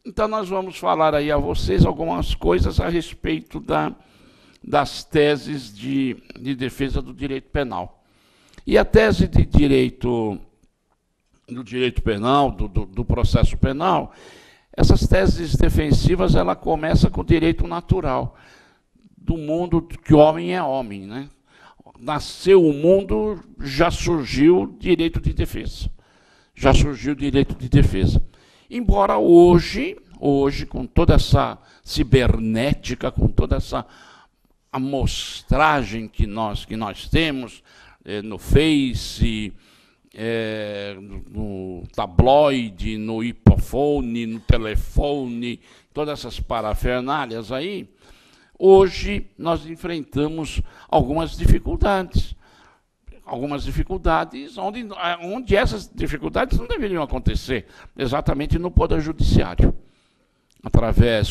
Então nós vamos falar aí a vocês algumas coisas a respeito das teses de defesa do direito penal. E a tese de direito penal, do processo penal, essas teses defensivas, ela começa com o direito natural do mundo, que homem é homem, né? Nasceu o mundo, já surgiu o direito de defesa. Já surgiu o direito de defesa. Embora hoje, com toda essa cibernética, com toda essa amostragem que nós temos no Face, no tabloide, no hipofone, no telefone, todas essas parafernálias aí, hoje nós enfrentamos algumas dificuldades. Onde essas dificuldades não deveriam acontecer, exatamente no Poder Judiciário.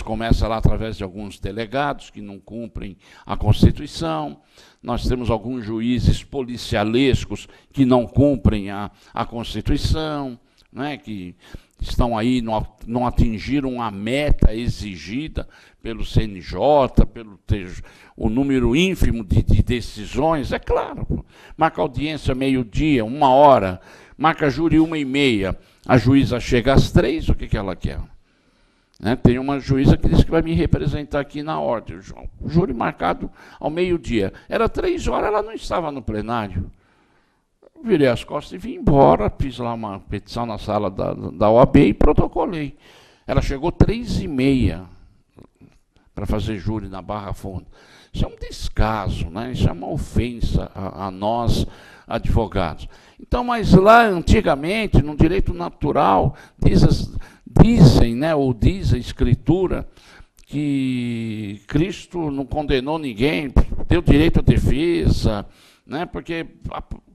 Começa lá através de alguns delegados que não cumprem a Constituição, nós temos alguns juízes policialescos que não cumprem a Constituição, né, que estão aí, não atingiram a meta exigida pelo CNJ, pelo o número ínfimo de decisões, é claro. Marca audiência meio-dia, 1h, marca júri 1h30, a juíza chega às 3h, o que ela quer? Né? Tem uma juíza que disse que vai me representar aqui na ordem, o júri marcado ao meio-dia. Era 3h, ela não estava no plenário. Virei as costas e vim embora, fiz lá uma petição na sala da OAB e protocolei. Ela chegou 3h30 para fazer júri na Barra Funda. Isso é um descaso, né? Isso é uma ofensa a nós, advogados. Então, mas lá antigamente, no direito natural, dizem, né, ou diz a Escritura, que Cristo não condenou ninguém, deu direito à defesa, né, porque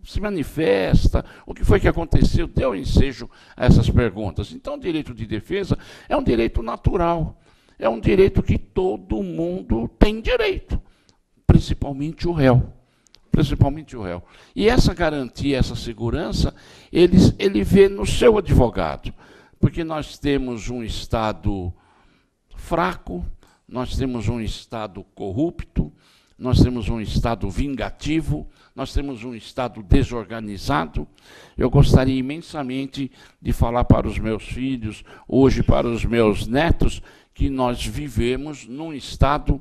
se manifesta, o que foi que aconteceu, deu ensejo a essas perguntas. Então, o direito de defesa é um direito natural, é um direito que todo mundo tem direito, principalmente o réu. Principalmente o réu. E essa garantia, essa segurança, ele vê no seu advogado, porque nós temos um Estado fraco, nós temos um Estado corrupto, nós temos um Estado vingativo, nós temos um Estado desorganizado. Eu gostaria imensamente de falar para os meus filhos, hoje para os meus netos, que nós vivemos num Estado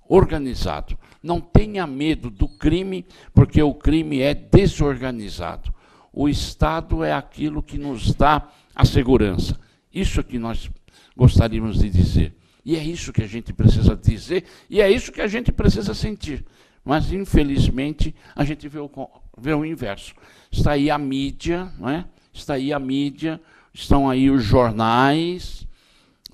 organizado. Não tenha medo do crime, porque o crime é desorganizado. O Estado é aquilo que nos dá a segurança. Isso é que nós gostaríamos de dizer. E é isso que a gente precisa dizer, e é isso que a gente precisa sentir. Mas, infelizmente, a gente vê o inverso. Está aí a mídia, não é? Está aí a mídia, estão aí os jornais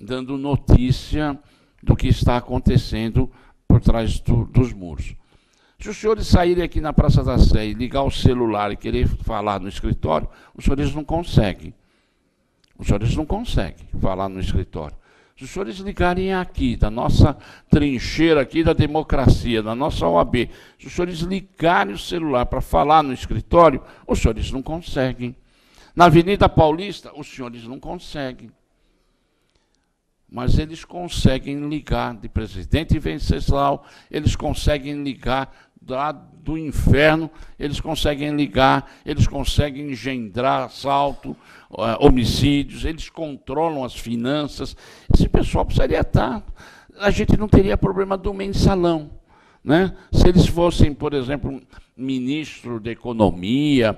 dando notícia do que está acontecendo por trás dos muros. Se os senhores saírem aqui na Praça da Sé e ligar o celular e querer falar no escritório, os senhores não conseguem. Os senhores não conseguem falar no escritório. Se os senhores ligarem aqui, da nossa trincheira aqui da democracia, da nossa OAB, se os senhores ligarem o celular para falar no escritório, os senhores não conseguem. Na Avenida Paulista, os senhores não conseguem. Mas eles conseguem ligar de Presidente Venceslau, eles conseguem ligar lá do inferno, eles conseguem ligar, eles conseguem engendrar assalto, homicídios, eles controlam as finanças. Esse pessoal precisaria estar. A gente não teria problema do mensalão, né? Se eles fossem, por exemplo, ministro da Economia,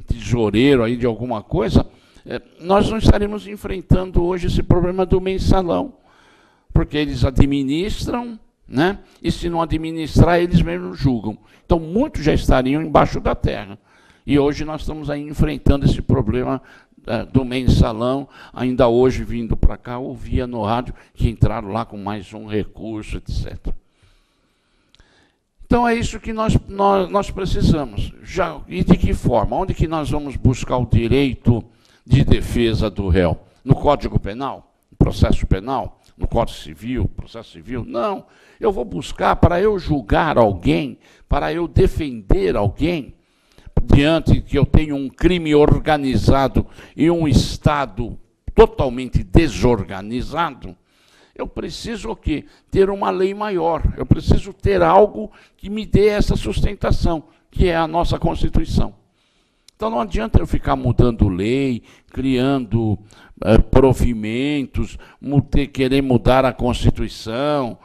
tesoureiro aí de alguma coisa, nós não estaríamos enfrentando hoje esse problema do mensalão, porque eles administram, né? E se não administrar, eles mesmos julgam. Então, muitos já estariam embaixo da terra. E hoje nós estamos aí enfrentando esse problema do mensalão. Ainda hoje, vindo para cá, ouvia no rádio que entraram lá com mais um recurso, etc. Então, é isso que nós precisamos. E de que forma? Onde que nós vamos buscar o direito de defesa do réu? No Código Penal? No processo penal? No Código Civil? Processo civil? Não. Eu vou buscar para eu julgar alguém, para eu defender alguém, diante que eu tenho um crime organizado e um Estado totalmente desorganizado, eu preciso o quê? Ter uma lei maior. Eu preciso ter algo que me dê essa sustentação, que é a nossa Constituição. Então não adianta eu ficar mudando lei, criando provimentos, querer mudar a Constituição,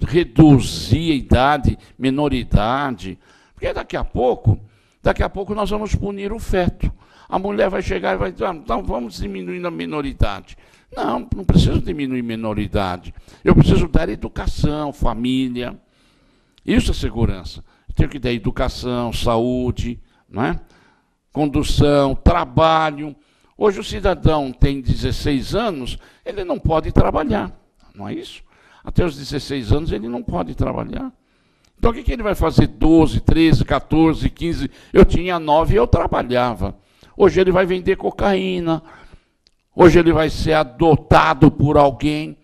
reduzir a idade, menoridade, porque daqui a pouco nós vamos punir o feto. A mulher vai chegar e vai dizer, então vamos diminuindo a minoridade. Não preciso diminuir minoridade. Eu preciso dar educação, família. Isso é segurança. Eu tenho que dar educação, saúde, não é? Condução, trabalho. Hoje o cidadão tem 16 anos, ele não pode trabalhar, não é isso? Até os 16 anos ele não pode trabalhar. Então o que ele vai fazer 12, 13, 14, 15? Eu tinha 9 e eu trabalhava. Hoje ele vai vender cocaína, hoje ele vai ser adotado por alguém.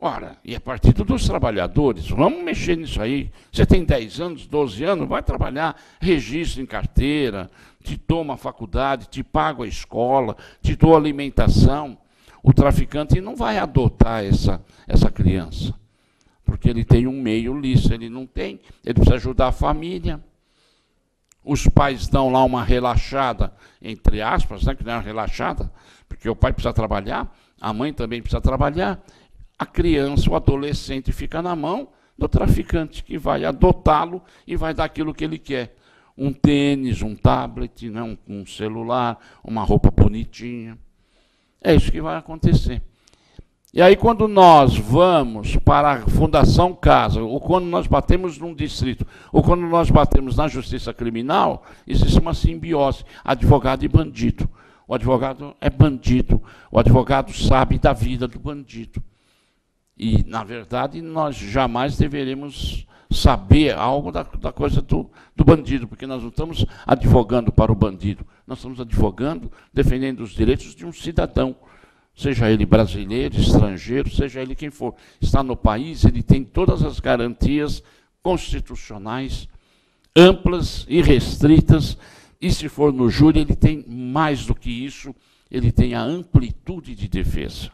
Ora, e a partir dos trabalhadores, vamos mexer nisso aí. Você tem 10 anos, 12 anos, vai trabalhar, registra em carteira, te toma a faculdade, te paga a escola, te dou alimentação. O traficante não vai adotar essa criança, porque ele tem um meio lícito, ele não tem, ele precisa ajudar a família. Os pais dão lá uma relaxada, entre aspas, né, que não é uma relaxada, porque o pai precisa trabalhar, a mãe também precisa trabalhar. A criança, o adolescente, fica na mão do traficante, que vai adotá-lo e vai dar aquilo que ele quer. Um tênis, um tablet, né, um celular, uma roupa bonitinha. É isso que vai acontecer. E aí, quando nós vamos para a Fundação Casa, ou quando nós batemos num distrito, ou quando nós batemos na justiça criminal, existe uma simbiose, advogado e bandido. O advogado é bandido, o advogado sabe da vida do bandido. E, na verdade, nós jamais deveremos saber algo da coisa do bandido, porque nós não estamos advogando para o bandido, nós estamos advogando, defendendo os direitos de um cidadão, seja ele brasileiro, estrangeiro, seja ele quem for. Está no país, ele tem todas as garantias constitucionais, amplas e restritas, e se for no júri, ele tem mais do que isso, ele tem a amplitude de defesa.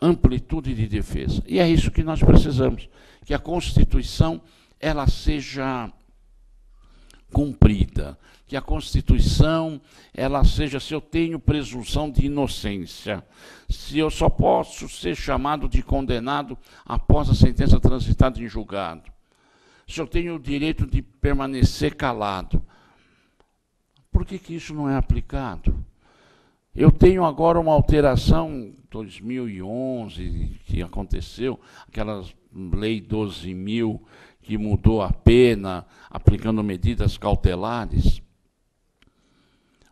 Amplitude de defesa. E é isso que nós precisamos, que a Constituição ela seja cumprida, que a Constituição ela seja, se eu tenho presunção de inocência, se eu só posso ser chamado de condenado após a sentença transitada em julgado, se eu tenho o direito de permanecer calado, por que isso não é aplicado? Eu tenho agora uma alteração, 2011, que aconteceu, aquela lei 12.000, que mudou a pena, aplicando medidas cautelares.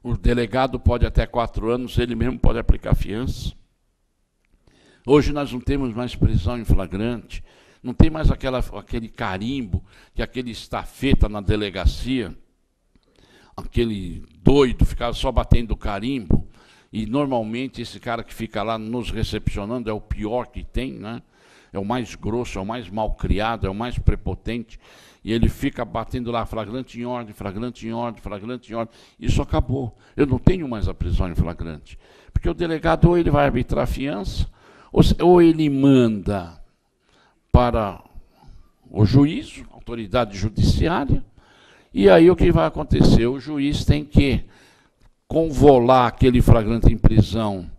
O delegado pode até 4 anos, ele mesmo pode aplicar fiança. Hoje nós não temos mais prisão em flagrante, não tem mais aquele carimbo, que aquele estafeta na delegacia, aquele doido ficava só batendo carimbo. E normalmente esse cara que fica lá nos recepcionando é o pior que tem, né? É o mais grosso, é o mais malcriado, é o mais prepotente. E ele fica batendo lá flagrante em ordem, flagrante em ordem, flagrante em ordem. Isso acabou. Eu não tenho mais a prisão em flagrante. Porque o delegado ou ele vai arbitrar a fiança, ou ele manda para o juízo, autoridade judiciária, e aí o que vai acontecer? O juiz tem que convolar aquele flagrante em prisão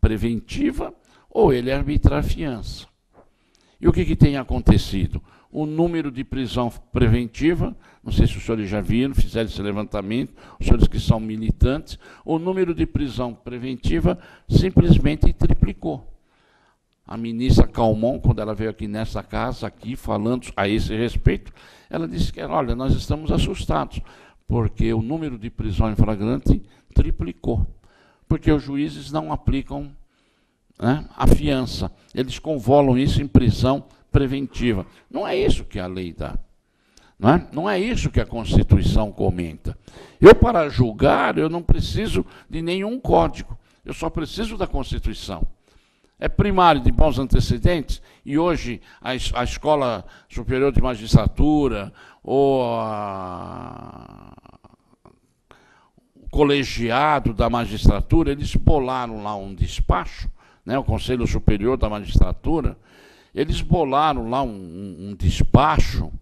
preventiva, ou ele arbitrar a fiança. E o que tem acontecido? O número de prisão preventiva, não sei se os senhores já viram, fizeram esse levantamento, os senhores que são militantes, o número de prisão preventiva simplesmente triplicou. A ministra Calmon, quando ela veio aqui nessa casa, aqui falando a esse respeito, ela disse que, olha, nós estamos assustados, porque o número de prisão em flagrante triplicou, porque os juízes não aplicam, né, a fiança, eles convolam isso em prisão preventiva. Não é isso que a lei dá, não é isso que a Constituição comenta. Eu, para julgar, eu não preciso de nenhum código, eu só preciso da Constituição. É primário de bons antecedentes, e hoje a Escola Superior de Magistratura, ou colegiado da magistratura, eles bolaram lá um despacho, né, o Conselho Superior da Magistratura, eles bolaram lá um despacho,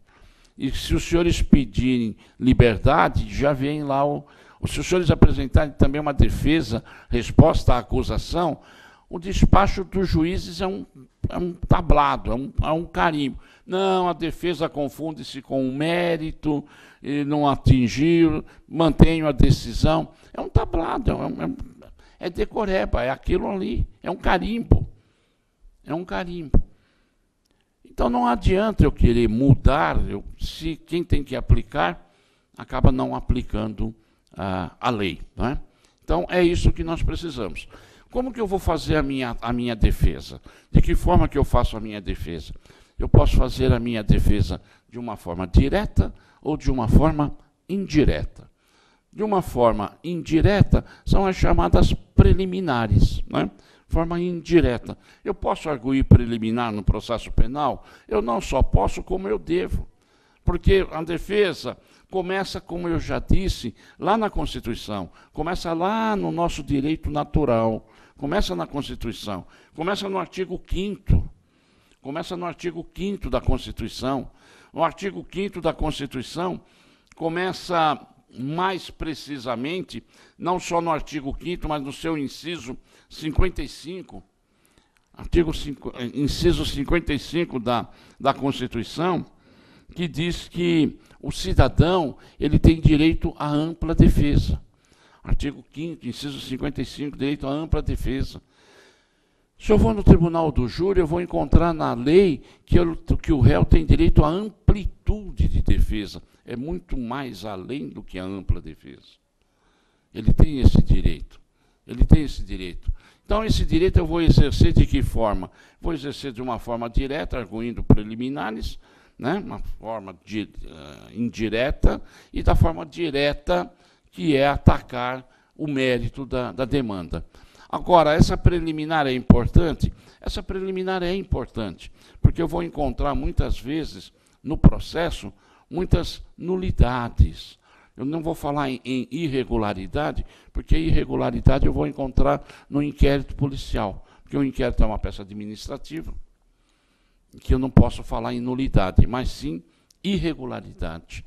e se os senhores pedirem liberdade, já vem lá se os senhores apresentarem também uma defesa, resposta à acusação, o despacho dos juízes é um tablado, é um carimbo. Não, a defesa confunde-se com o mérito, e não atingiu, mantenho a decisão. É um tablado, é decoreba, é aquilo ali, é um carimbo. É um carimbo. Então não adianta eu querer mudar, se quem tem que aplicar, acaba não aplicando a lei. Não é? Então é isso que nós precisamos. Como que eu vou fazer a minha defesa? De que forma que eu faço a minha defesa? Eu posso fazer a minha defesa de uma forma direta ou de uma forma indireta. De uma forma indireta são as chamadas preliminares, né? Forma indireta. Eu posso arguir preliminar no processo penal? Eu não só posso, como eu devo. Porque a defesa começa, como eu já disse, lá na Constituição, começa lá no nosso direito natural, começa na Constituição, começa no artigo 5º, começa no artigo 5º da Constituição. No artigo 5º da Constituição, começa mais precisamente, não só no artigo 5º, mas no seu inciso 55, inciso 55 da Constituição, que diz que o cidadão ele tem direito à ampla defesa. Artigo 5º, inciso 55, direito à ampla defesa. Se eu vou no tribunal do júri, eu vou encontrar na lei que o réu tem direito à amplitude de defesa. É muito mais além do que a ampla defesa. Ele tem esse direito. Ele tem esse direito. Então, esse direito eu vou exercer de que forma? Vou exercer de uma forma direta, arguindo preliminares, né? Uma forma indireta, e da forma direta, que é atacar o mérito da demanda. Agora, essa preliminar é importante? Essa preliminar é importante, porque eu vou encontrar muitas vezes no processo muitas nulidades. Eu não vou falar em irregularidade, porque irregularidade eu vou encontrar no inquérito policial, porque o inquérito é uma peça administrativa, que eu não posso falar em nulidade, mas sim irregularidade.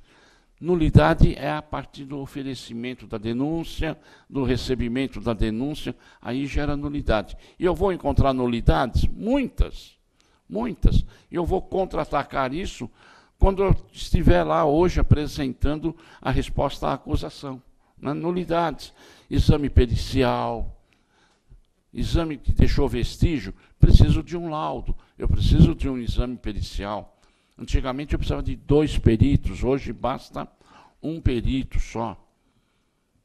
Nulidade é a partir do oferecimento da denúncia, do recebimento da denúncia, aí gera nulidade. E eu vou encontrar nulidades? Muitas, muitas. E eu vou contra-atacar isso quando eu estiver lá hoje apresentando a resposta à acusação. Né? Nulidades, exame pericial, exame que deixou vestígio, preciso de um laudo, eu preciso de um exame pericial. Antigamente eu precisava de 2 peritos, hoje basta um perito só.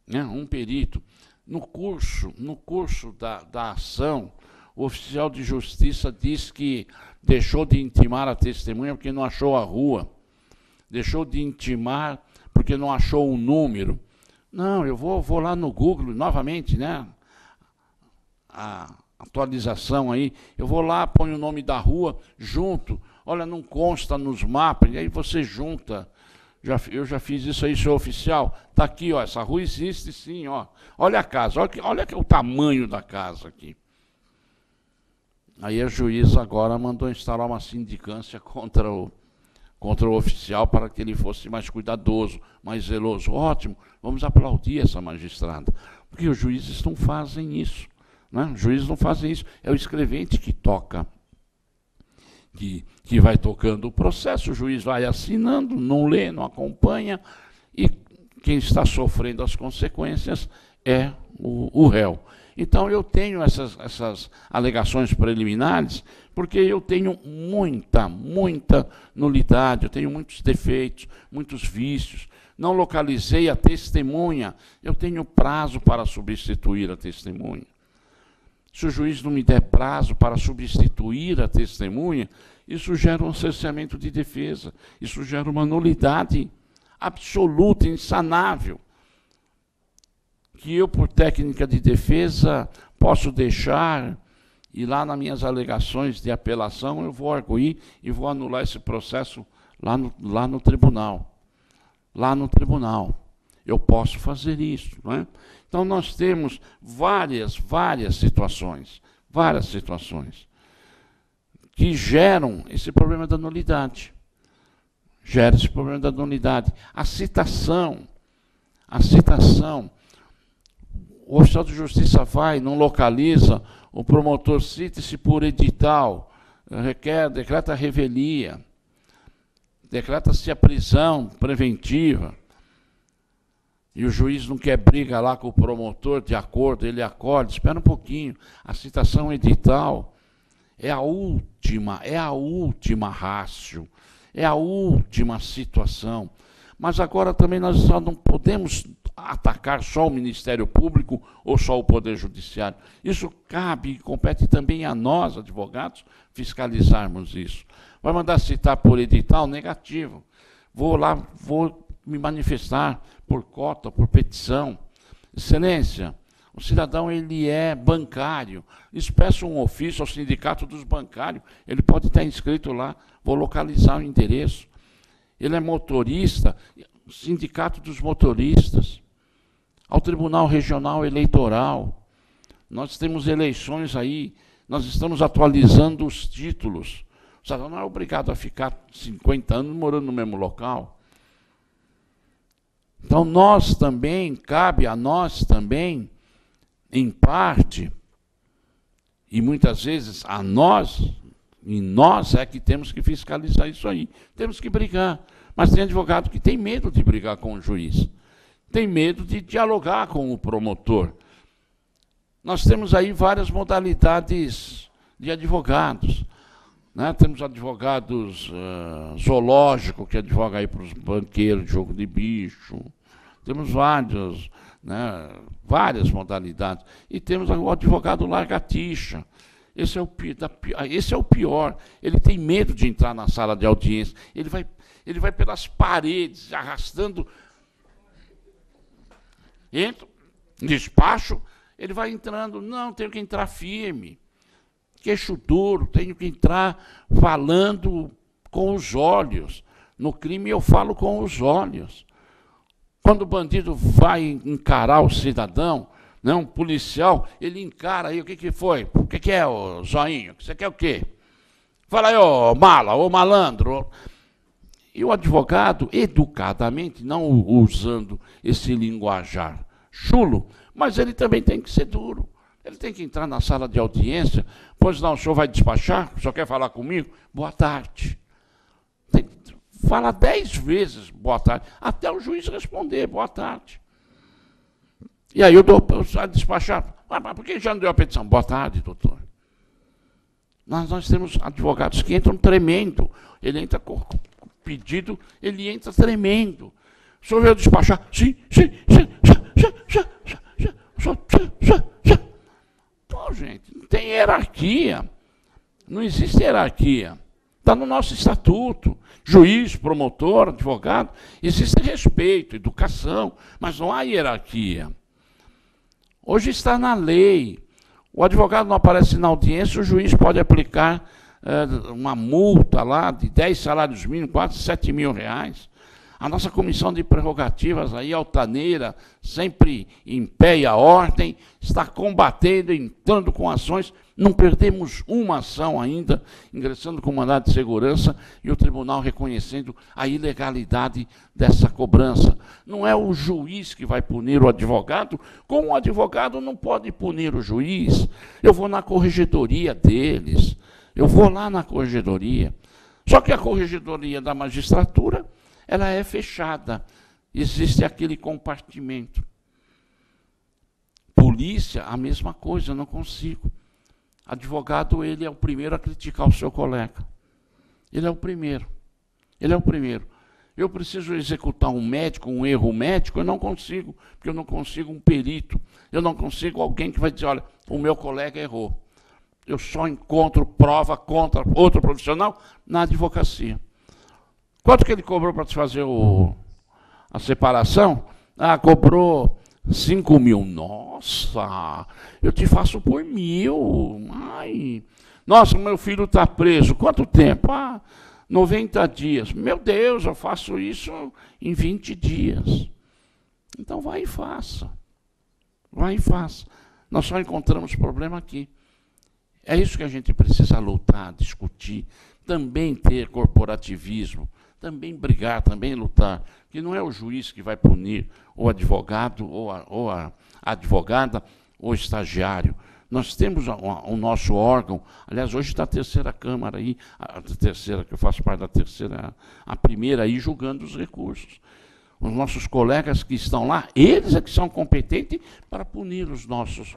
Né? Um perito. No curso da ação, o oficial de justiça diz que deixou de intimar a testemunha porque não achou a rua. Deixou de intimar porque não achou o número. Não, eu vou lá no Google, novamente, né? A atualização aí, eu vou lá, ponho o nome da rua, junto. Olha, não consta nos mapas, e aí você junta. Eu já fiz isso aí, senhor oficial. Está aqui, ó, essa rua existe sim, ó. Olha a casa, olha o tamanho da casa aqui. Aí a juíza agora mandou instalar uma sindicância contra o oficial para que ele fosse mais cuidadoso, mais zeloso. Ótimo, vamos aplaudir essa magistrada, porque os juízes não fazem isso. Né? Os juízes não fazem isso, é o escrevente que toca. Que vai tocando o processo, o juiz vai assinando, não lê, não acompanha, e quem está sofrendo as consequências é o réu. Então, eu tenho essas alegações preliminares, porque eu tenho muita nulidade, eu tenho muitos defeitos, muitos vícios, não localizei a testemunha, eu tenho prazo para substituir a testemunha. Se o juiz não me der prazo para substituir a testemunha, isso gera um cerceamento de defesa, isso gera uma nulidade absoluta, insanável, que eu, por técnica de defesa, posso deixar, e lá nas minhas alegações de apelação, eu vou arguir e vou anular esse processo lá no tribunal. Lá no tribunal. eu posso fazer isso. Não é? Então, nós temos várias situações que geram esse problema da nulidade. Gera esse problema da nulidade. A citação, o oficial de justiça vai, não localiza, o promotor cita-se por edital, decreta a revelia, decreta-se a prisão preventiva, e o juiz não quer briga lá com o promotor, de acordo, ele acolhe, espera um pouquinho, a citação edital é a última ratio, é a última situação. Mas agora também nós só não podemos atacar só o Ministério Público ou só o Poder Judiciário. Isso cabe e compete também a nós, advogados, fiscalizarmos isso. Vai mandar citar por edital? Negativo. Vou lá, vou me manifestar por cota, por petição. Excelência, o cidadão ele é bancário. Expeço um ofício ao sindicato dos bancários. Ele pode estar inscrito lá, vou localizar o endereço. Ele é motorista, sindicato dos motoristas. Ao Tribunal Regional Eleitoral. Nós temos eleições aí, nós estamos atualizando os títulos. O cidadão não é obrigado a ficar 50 anos morando no mesmo local. Então, nós também, cabe a nós também, em parte, e muitas vezes a nós, e nós é que temos que fiscalizar isso aí. Temos que brigar. Mas tem advogado que tem medo de brigar com o juiz. Tem medo de dialogar com o promotor. Nós temos aí várias modalidades de advogados. Né? Temos advogados zoológicos, que advogam aí para os banqueiros de jogo de bicho. Temos várias modalidades. E temos o advogado largatixa. Esse é o pior. Ele tem medo de entrar na sala de audiência. Ele vai pelas paredes, arrastando. Entra, despacho, ele vai entrando. Não, tenho que entrar firme. Queixo duro, tenho que entrar falando com os olhos. No crime eu falo com os olhos. Quando o bandido vai encarar o cidadão, né, um policial, ele encara aí, o que foi? O que é, ô zoinho? Você quer o quê? Fala aí, ô mala, ô malandro. E o advogado, educadamente, não usando esse linguajar chulo, mas ele também tem que ser duro. Ele tem que entrar na sala de audiência. Pois não, o senhor vai despachar? O senhor quer falar comigo? Boa tarde. Fala 10 vezes boa tarde, até o juiz responder boa tarde. E aí eu dou para despachar. Mas por que já não deu a petição? Boa tarde, doutor. Nós temos advogados que entram tremendo. Ele entra com pedido, ele entra tremendo. O senhor veio despachar? Sim. Pô, gente, não tem hierarquia. Não existe hierarquia. Está no nosso estatuto. Juiz, promotor, advogado, existe respeito, educação, mas não há hierarquia. Hoje está na lei. O advogado não aparece na audiência, o juiz pode aplicar uma multa lá de 10 salários mínimos, quase 7 mil reais. A nossa comissão de prerrogativas aí, altaneira, sempre em pé e a ordem, está combatendo, entrando com ações. Não perdemos uma ação ainda, ingressando com mandado de segurança e o tribunal reconhecendo a ilegalidade dessa cobrança. Não é o juiz que vai punir o advogado, como o advogado não pode punir o juiz. Eu vou na corregedoria deles, eu vou lá na corregedoria. Só que a corregedoria da magistratura, ela é fechada. Existe aquele compartimento. Polícia, a mesma coisa, eu não consigo. Advogado, ele é o primeiro a criticar o seu colega. Ele é o primeiro. Ele é o primeiro. Eu preciso executar um médico, um erro médico, eu não consigo, porque eu não consigo um perito. Eu não consigo alguém que vai dizer, olha, o meu colega errou. Eu só encontro prova contra outro profissional na advocacia. Quanto que ele cobrou para te fazer a separação? Ah, cobrou 5 mil. Nossa, eu te faço por 1.000. Ai. Nossa, meu filho está preso. Quanto tempo? Ah, 90 dias. Meu Deus, eu faço isso em 20 dias. Então vai e faça. Vai e faça. Nós só encontramos problema aqui. É isso que a gente precisa lutar, discutir, também ter corporativismo, também brigar, também lutar. Que não é o juiz que vai punir o advogado, ou a advogada, ou o estagiário. Nós temos o nosso órgão, aliás, hoje está a terceira Câmara aí, a terceira, que eu faço parte da terceira, a primeira aí, julgando os recursos. Os nossos colegas que estão lá, eles é que são competentes para punir os nossos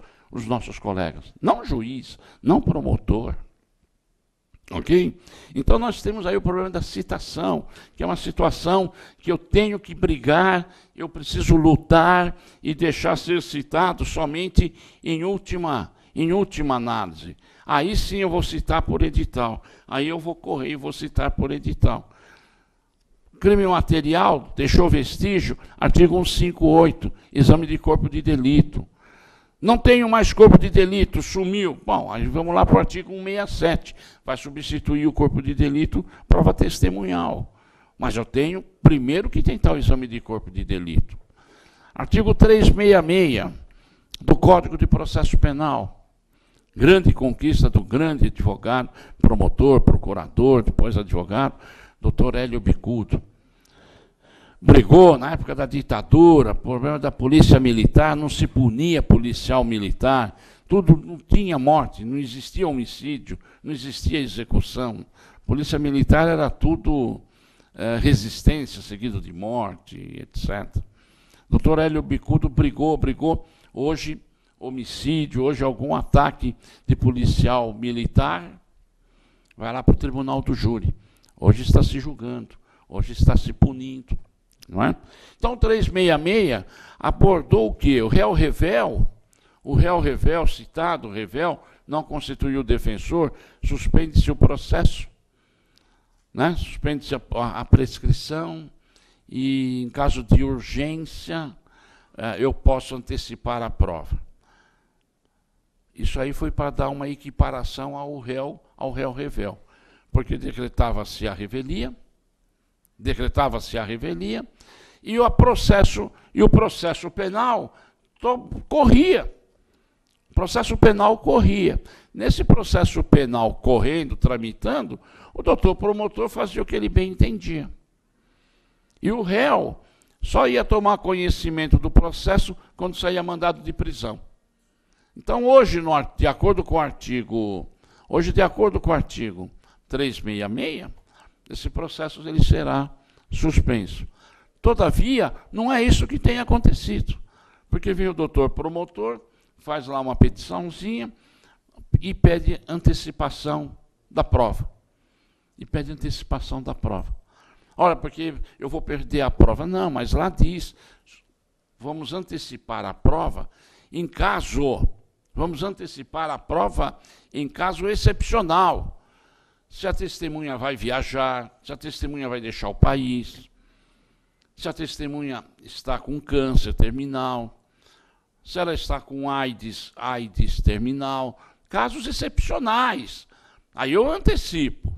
colegas. Não juiz, não promotor. Ok? Então nós temos aí o problema da citação, que é uma situação que eu tenho que brigar, eu preciso lutar e deixar ser citado somente em última análise. Aí sim eu vou citar por edital. Aí eu vou correr e vou citar por edital. Crime material, deixou vestígio, artigo 158, exame de corpo de delito. Não tenho mais corpo de delito, sumiu. Bom, aí vamos lá para o artigo 167. Vai substituir o corpo de delito, prova testemunhal. Mas eu tenho primeiro que tentar o exame de corpo de delito. Artigo 366 do Código de Processo Penal. Grande conquista do grande advogado, promotor, procurador, depois advogado, doutor Hélio Bicudo. Brigou na época da ditadura, problema da polícia militar, não se punia policial militar, tudo, não tinha morte, não existia homicídio, não existia execução. Polícia militar era tudo resistência, seguido de morte, etc. Doutor Hélio Bicudo brigou, hoje homicídio, hoje algum ataque de policial militar, vai lá para o tribunal do júri. Hoje está se julgando, hoje está se punindo. Não é? Então, 366 abordou o quê? O réu revel, citado, revel, não constituiu defensor, suspende-se o processo, né? Suspende-se a prescrição e, em caso de urgência, eu posso antecipar a prova. Isso aí foi para dar uma equiparação ao réu revel, porque decretava-se a revelia, e o processo penal corria. O processo penal corria. Nesse processo penal correndo, tramitando, o doutor promotor fazia o que ele bem entendia. E o réu só ia tomar conhecimento do processo quando saía mandado de prisão. Então, hoje, de acordo com o artigo 366, esse processo ele será suspenso. Todavia, não é isso que tem acontecido. Porque vem o doutor promotor, faz lá uma petiçãozinha e pede antecipação da prova. Olha, porque eu vou perder a prova. Não, mas lá diz, vamos antecipar a prova em caso excepcional. Se a testemunha vai viajar, se a testemunha vai deixar o país, se a testemunha está com câncer terminal, se ela está com AIDS terminal, casos excepcionais. Aí eu antecipo.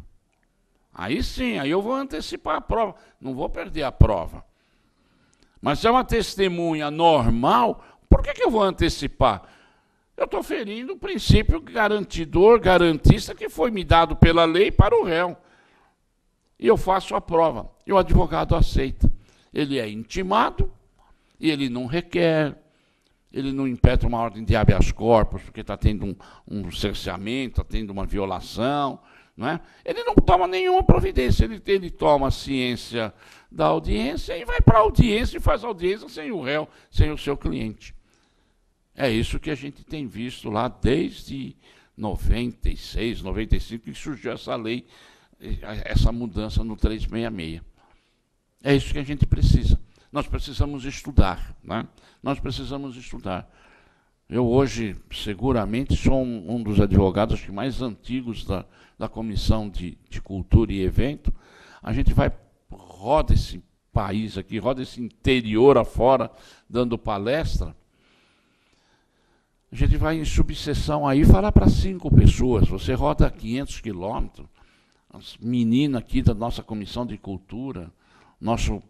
Aí sim, aí eu vou antecipar a prova. Não vou perder a prova. Mas se é uma testemunha normal, por que eu vou antecipar? Eu estou ferindo o princípio garantista que foi me dado pela lei para o réu. E eu faço a prova. E o advogado aceita. Ele é intimado e ele não requer, ele não impetra uma ordem de habeas corpus, porque está tendo um cerceamento, está tendo uma violação. Não é? Ele não toma nenhuma providência, ele toma ciência da audiência e vai para a audiência e faz audiência sem o réu, sem o seu cliente. É isso que a gente tem visto lá desde 96, 95, que surgiu essa lei, essa mudança no 366. É isso que a gente precisa. Nós precisamos estudar, né? Nós precisamos estudar. Eu hoje, seguramente, sou um dos advogados mais antigos da Comissão de Cultura e Evento. A gente roda esse país aqui, roda esse interior afora, dando palestra. A gente vai em subseção aí falar para 5 pessoas. Você roda 500 quilômetros. As meninas aqui da nossa Comissão de Cultura, nosso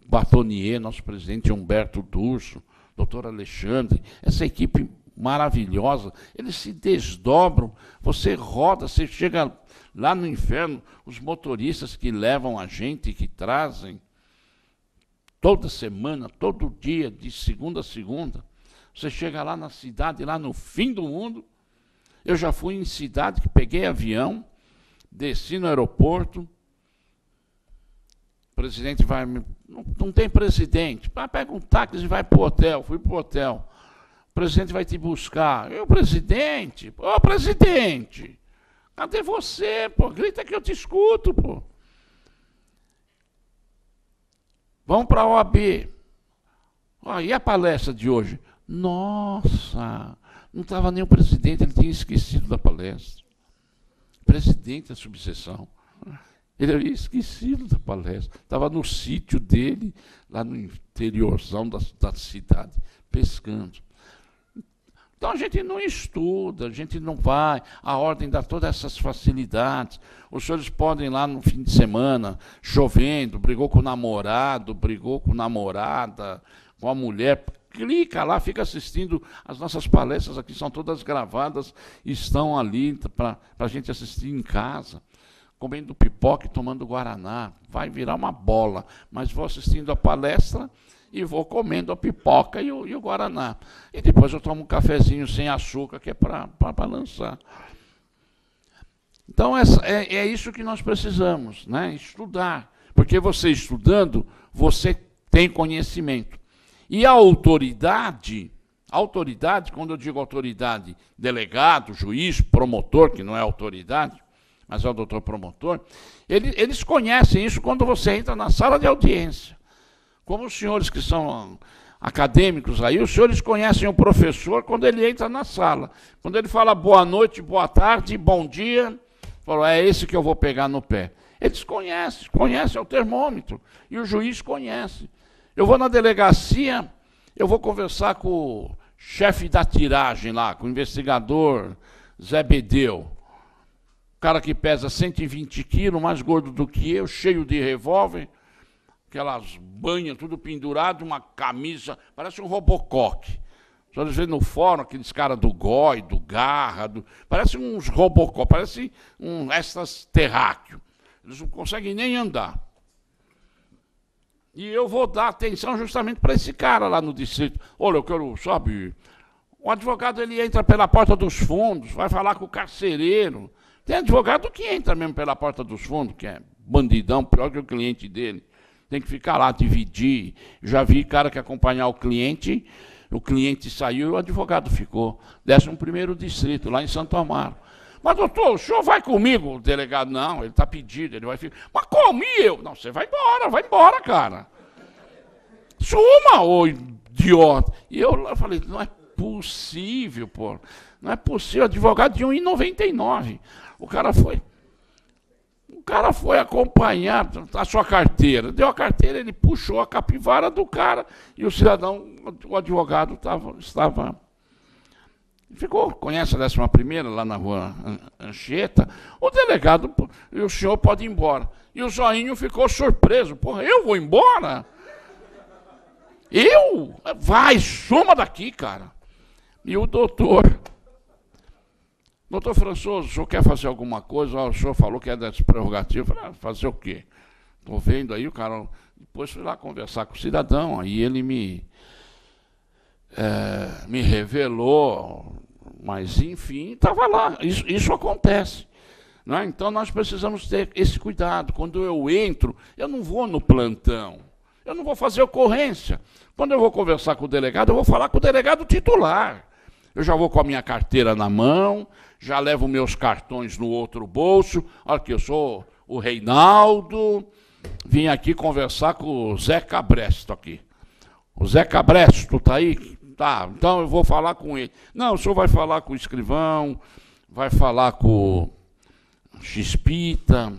Batonier, nosso presidente Humberto Durso, doutor Alexandre, essa equipe maravilhosa, eles se desdobram, você roda, você chega lá no inferno, os motoristas que levam a gente, que trazem, toda semana, todo dia, de segunda a segunda, você chega lá na cidade, lá no fim do mundo. Eu já fui em cidade que peguei avião, desci no aeroporto, o presidente vai, não tem presidente, pega um táxi e vai para o hotel, fui para o hotel. O presidente vai te buscar. Eu, presidente? Ô, presidente, cadê você, pô? Grita que eu te escuto, pô. Vamos para a OAB. E a palestra de hoje? Nossa, não estava nem o presidente, ele tinha esquecido da palestra. Presidente da subseção. Ele havia esquecido da palestra. Estava no sítio dele, lá no interiorzão da cidade, pescando. Então a gente não estuda, a gente não vai, a ordem dá todas essas facilidades. Os senhores podem ir lá no fim de semana, chovendo, brigou com o namorado, brigou com a namorada, com a mulher, clica lá, fica assistindo. As nossas palestras aqui são todas gravadas, estão ali para a gente assistir em casa, comendo pipoca e tomando guaraná. Vai virar uma bola, mas vou assistindo a palestra e vou comendo a pipoca e o guaraná. E depois eu tomo um cafezinho sem açúcar, que é para lançar. Então, é isso que nós precisamos, né? Estudar. Porque você estudando, você tem conhecimento. E a autoridade, quando eu digo autoridade, delegado, juiz, promotor, que não é autoridade, mas é o doutor promotor, eles conhecem isso quando você entra na sala de audiência. Como os senhores que são acadêmicos aí, os senhores conhecem o professor quando ele entra na sala. Quando ele fala boa noite, boa tarde, bom dia, falou, é esse que eu vou pegar no pé. Eles conhecem o termômetro, e o juiz conhece. Eu vou na delegacia, eu vou conversar com o chefe da tiragem lá, com o investigador Zé Bedeu, cara que pesa 120 quilos, mais gordo do que eu, cheio de revólver, aquelas banhas, tudo pendurado, uma camisa, parece um Robocop. Os senhores veem no fórum aqueles caras do GOI, do Garra, parece uns Robocop, parece um extras terráqueo. Eles não conseguem nem andar. E eu vou dar atenção justamente para esse cara lá no distrito. Olha, eu quero, sabe, o advogado ele entra pela porta dos fundos, vai falar com o carcereiro. Tem advogado que entra mesmo pela porta dos fundos, que é bandidão, pior que o cliente dele. Tem que ficar lá, dividir. Já vi cara que acompanhar o cliente saiu e o advogado ficou. 11º distrito, lá em Santo Amaro. Mas, doutor, o senhor vai comigo? O delegado, não, ele está pedido, ele vai ficar. Mas como e eu? Não, você vai embora, cara. Suma, ô idiota. E eu falei, não é possível, pô. Não é possível, advogado de 1,99. O cara foi acompanhar a sua carteira. Deu a carteira, ele puxou a capivara do cara e o cidadão, o advogado estava... Ficou, conhece a 11ª, lá na rua Anchieta? O delegado, e o senhor pode ir embora. E o zoinho ficou surpreso. Porra, eu vou embora? Eu? Vai, suma daqui, cara. E o doutor Françoso, o senhor quer fazer alguma coisa? O senhor falou que é das prerrogativas. Eu falei, fazer o quê? Estou vendo aí, o cara... Depois fui lá conversar com o cidadão, aí ele me revelou, mas, enfim, estava lá. Isso acontece. Né? Então, nós precisamos ter esse cuidado. Quando eu entro, eu não vou no plantão. Eu não vou fazer ocorrência. Quando eu vou conversar com o delegado, eu vou falar com o delegado titular. Eu já vou com a minha carteira na mão, já levo meus cartões no outro bolso. Olha que eu sou o Reinaldo, vim aqui conversar com o Zé Cabresto aqui. O Zé Cabresto está aí? Tá, então eu vou falar com ele. Não, o senhor vai falar com o escrivão, vai falar com o Xpita.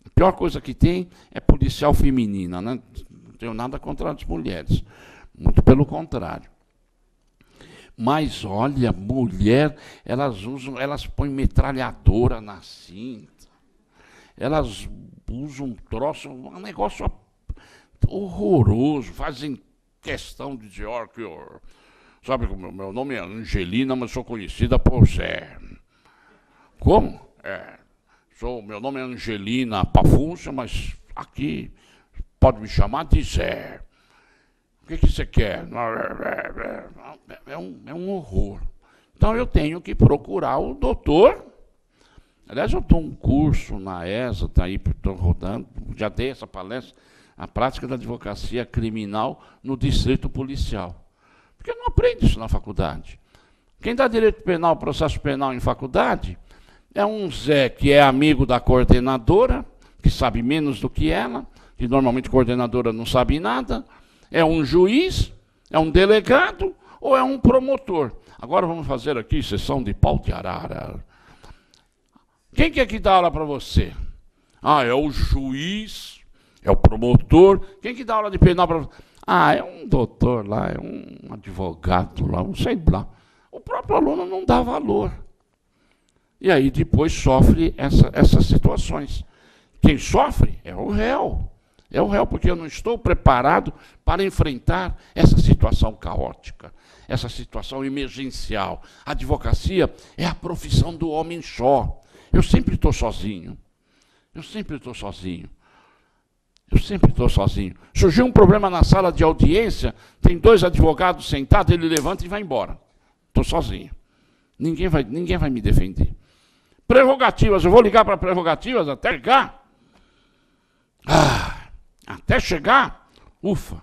A pior coisa que tem é policial feminina, né? Não tenho nada contra as mulheres, muito pelo contrário. Mas, olha, mulher, elas põem metralhadora na cinta. Elas usam um troço, um negócio horroroso, fazem questão de dizer, ó, que sabe que o meu nome é Angelina, mas sou conhecida por Zé. Como? Meu nome é Angelina Pafúncia, mas aqui pode me chamar de Zé. O que você quer? É um horror. Então eu tenho que procurar o doutor. Aliás, eu dou um curso na ESA, está aí, estou rodando, já dei essa palestra, a prática da advocacia criminal no distrito policial. Porque não aprende isso na faculdade. Quem dá direito penal, processo penal em faculdade, é um Zé que é amigo da coordenadora, que sabe menos do que ela, que normalmente a coordenadora não sabe nada, é um juiz, é um delegado ou é um promotor. Agora vamos fazer aqui sessão de pau de arara. Quem que é que dá aula para você? É o juiz, é o promotor. Quem que dá aula de penal para você? É um doutor lá, é um advogado lá, não sei lá. O próprio aluno não dá valor. E aí depois sofre essas situações. Quem sofre é o réu. É o réu, porque eu não estou preparado para enfrentar essa situação caótica, essa situação emergencial. A advocacia é a profissão do homem só. Eu sempre estou sozinho. Eu sempre estou sozinho. Eu sempre estou sozinho. Surgiu um problema na sala de audiência, tem 2 advogados sentados, ele levanta e vai embora. Estou sozinho. Ninguém vai me defender. Prerrogativas, eu vou ligar para prerrogativas até chegar. Até chegar, ufa.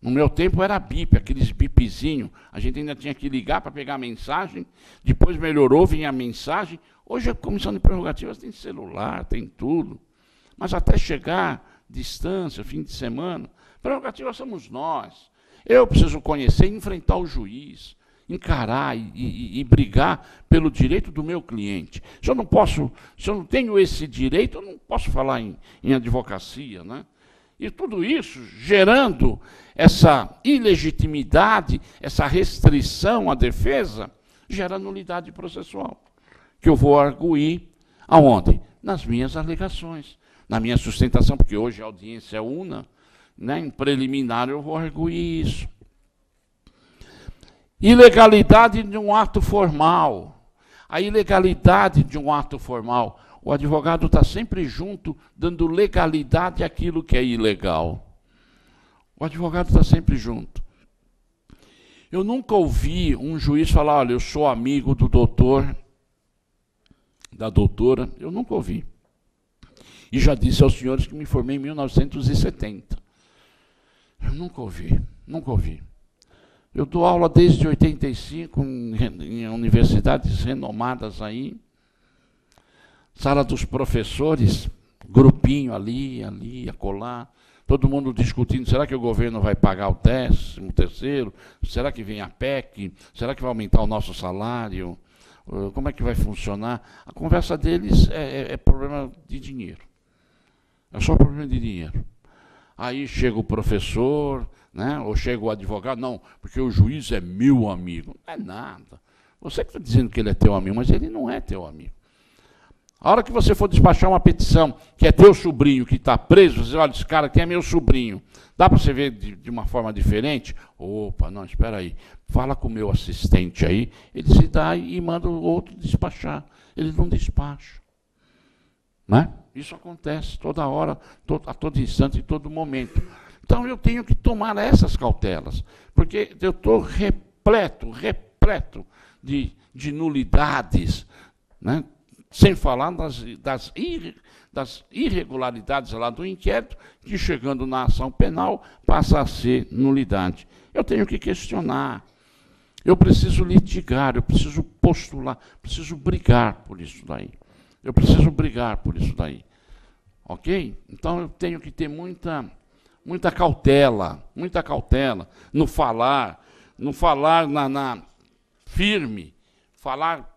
No meu tempo era bip, aqueles bipzinhos. A gente ainda tinha que ligar para pegar a mensagem, depois melhorou, vinha a mensagem. Hoje a comissão de prerrogativas tem celular, tem tudo. Mas até chegar, distância, fim de semana, prerrogativas somos nós. Eu preciso conhecer e enfrentar o juiz, encarar e brigar pelo direito do meu cliente. Se eu não tenho esse direito, eu não posso falar em advocacia, né? E tudo isso gerando essa ilegitimidade, essa restrição à defesa, gera nulidade processual, que eu vou arguir aonde? Nas minhas alegações, na minha sustentação, porque hoje a audiência é una, né? Em preliminar eu vou arguir isso. Ilegalidade de um ato formal. A ilegalidade de um ato formal. O advogado está sempre junto, dando legalidade àquilo que é ilegal. O advogado está sempre junto. Eu nunca ouvi um juiz falar, olha, eu sou amigo do doutor, da doutora. Eu nunca ouvi. E já disse aos senhores que me formei em 1970. Eu nunca ouvi, nunca ouvi. Eu dou aula desde 85 em universidades renomadas aí. Sala dos professores, grupinho ali, acolá. Todo mundo discutindo, será que o governo vai pagar o 13º? Será que vem a PEC? Será que vai aumentar o nosso salário? Como é que vai funcionar? A conversa deles é problema de dinheiro. É só problema de dinheiro. Aí chega o professor, né, ou chega o advogado, não, porque o juiz é meu amigo. Não é nada. Você que está dizendo que ele é teu amigo, mas ele não é teu amigo. A hora que você for despachar uma petição, que é teu sobrinho que está preso, você olha, esse cara aqui é meu sobrinho. Dá para você ver de uma forma diferente? Opa, não, espera aí. Fala com o meu assistente aí, ele se dá e manda o outro despachar. Ele não despacha. Né? Isso acontece toda hora, a todo instante, em todo momento. Então eu tenho que tomar essas cautelas, porque eu estou repleto de nulidades, né? Sem falar das irregularidades lá do inquérito, que chegando na ação penal passa a ser nulidade. Eu tenho que questionar, eu preciso litigar, eu preciso postular, preciso brigar por isso daí. Eu preciso brigar por isso daí. Ok? Então eu tenho que ter muita cautela no falar firme, falar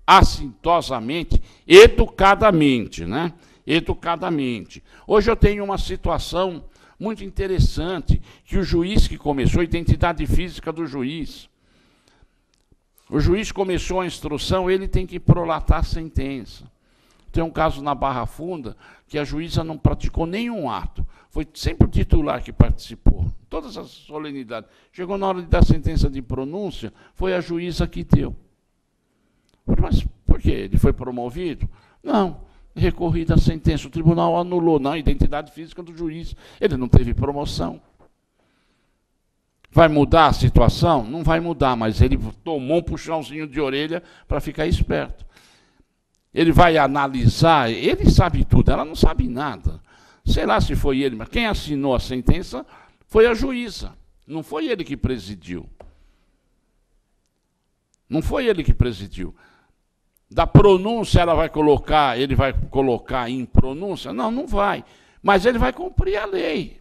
assintosamente, educadamente, né? Educadamente. Hoje eu tenho uma situação muito interessante, que o juiz que começou, a identidade física do juiz. O juiz começou a instrução, ele tem que prolatar a sentença. Tem um caso na Barra Funda, que a juíza não praticou nenhum ato. Foi sempre o titular que participou. Todas as solenidades. Chegou na hora de dar sentença de pronúncia, foi a juíza que deu. Mas por quê? Ele foi promovido? Não. Recorrida a sentença. O tribunal anulou. Não, a identidade física do juiz. Ele não teve promoção. Vai mudar a situação? Não vai mudar, mas ele tomou um puxãozinho de orelha para ficar esperto. Ele vai analisar, ele sabe tudo, ela não sabe nada. Sei lá se foi ele, mas quem assinou a sentença foi a juíza. Não foi ele que presidiu. Não foi ele que presidiu. Da pronúncia ele vai colocar em pronúncia? Não, não vai. Mas ele vai cumprir a lei.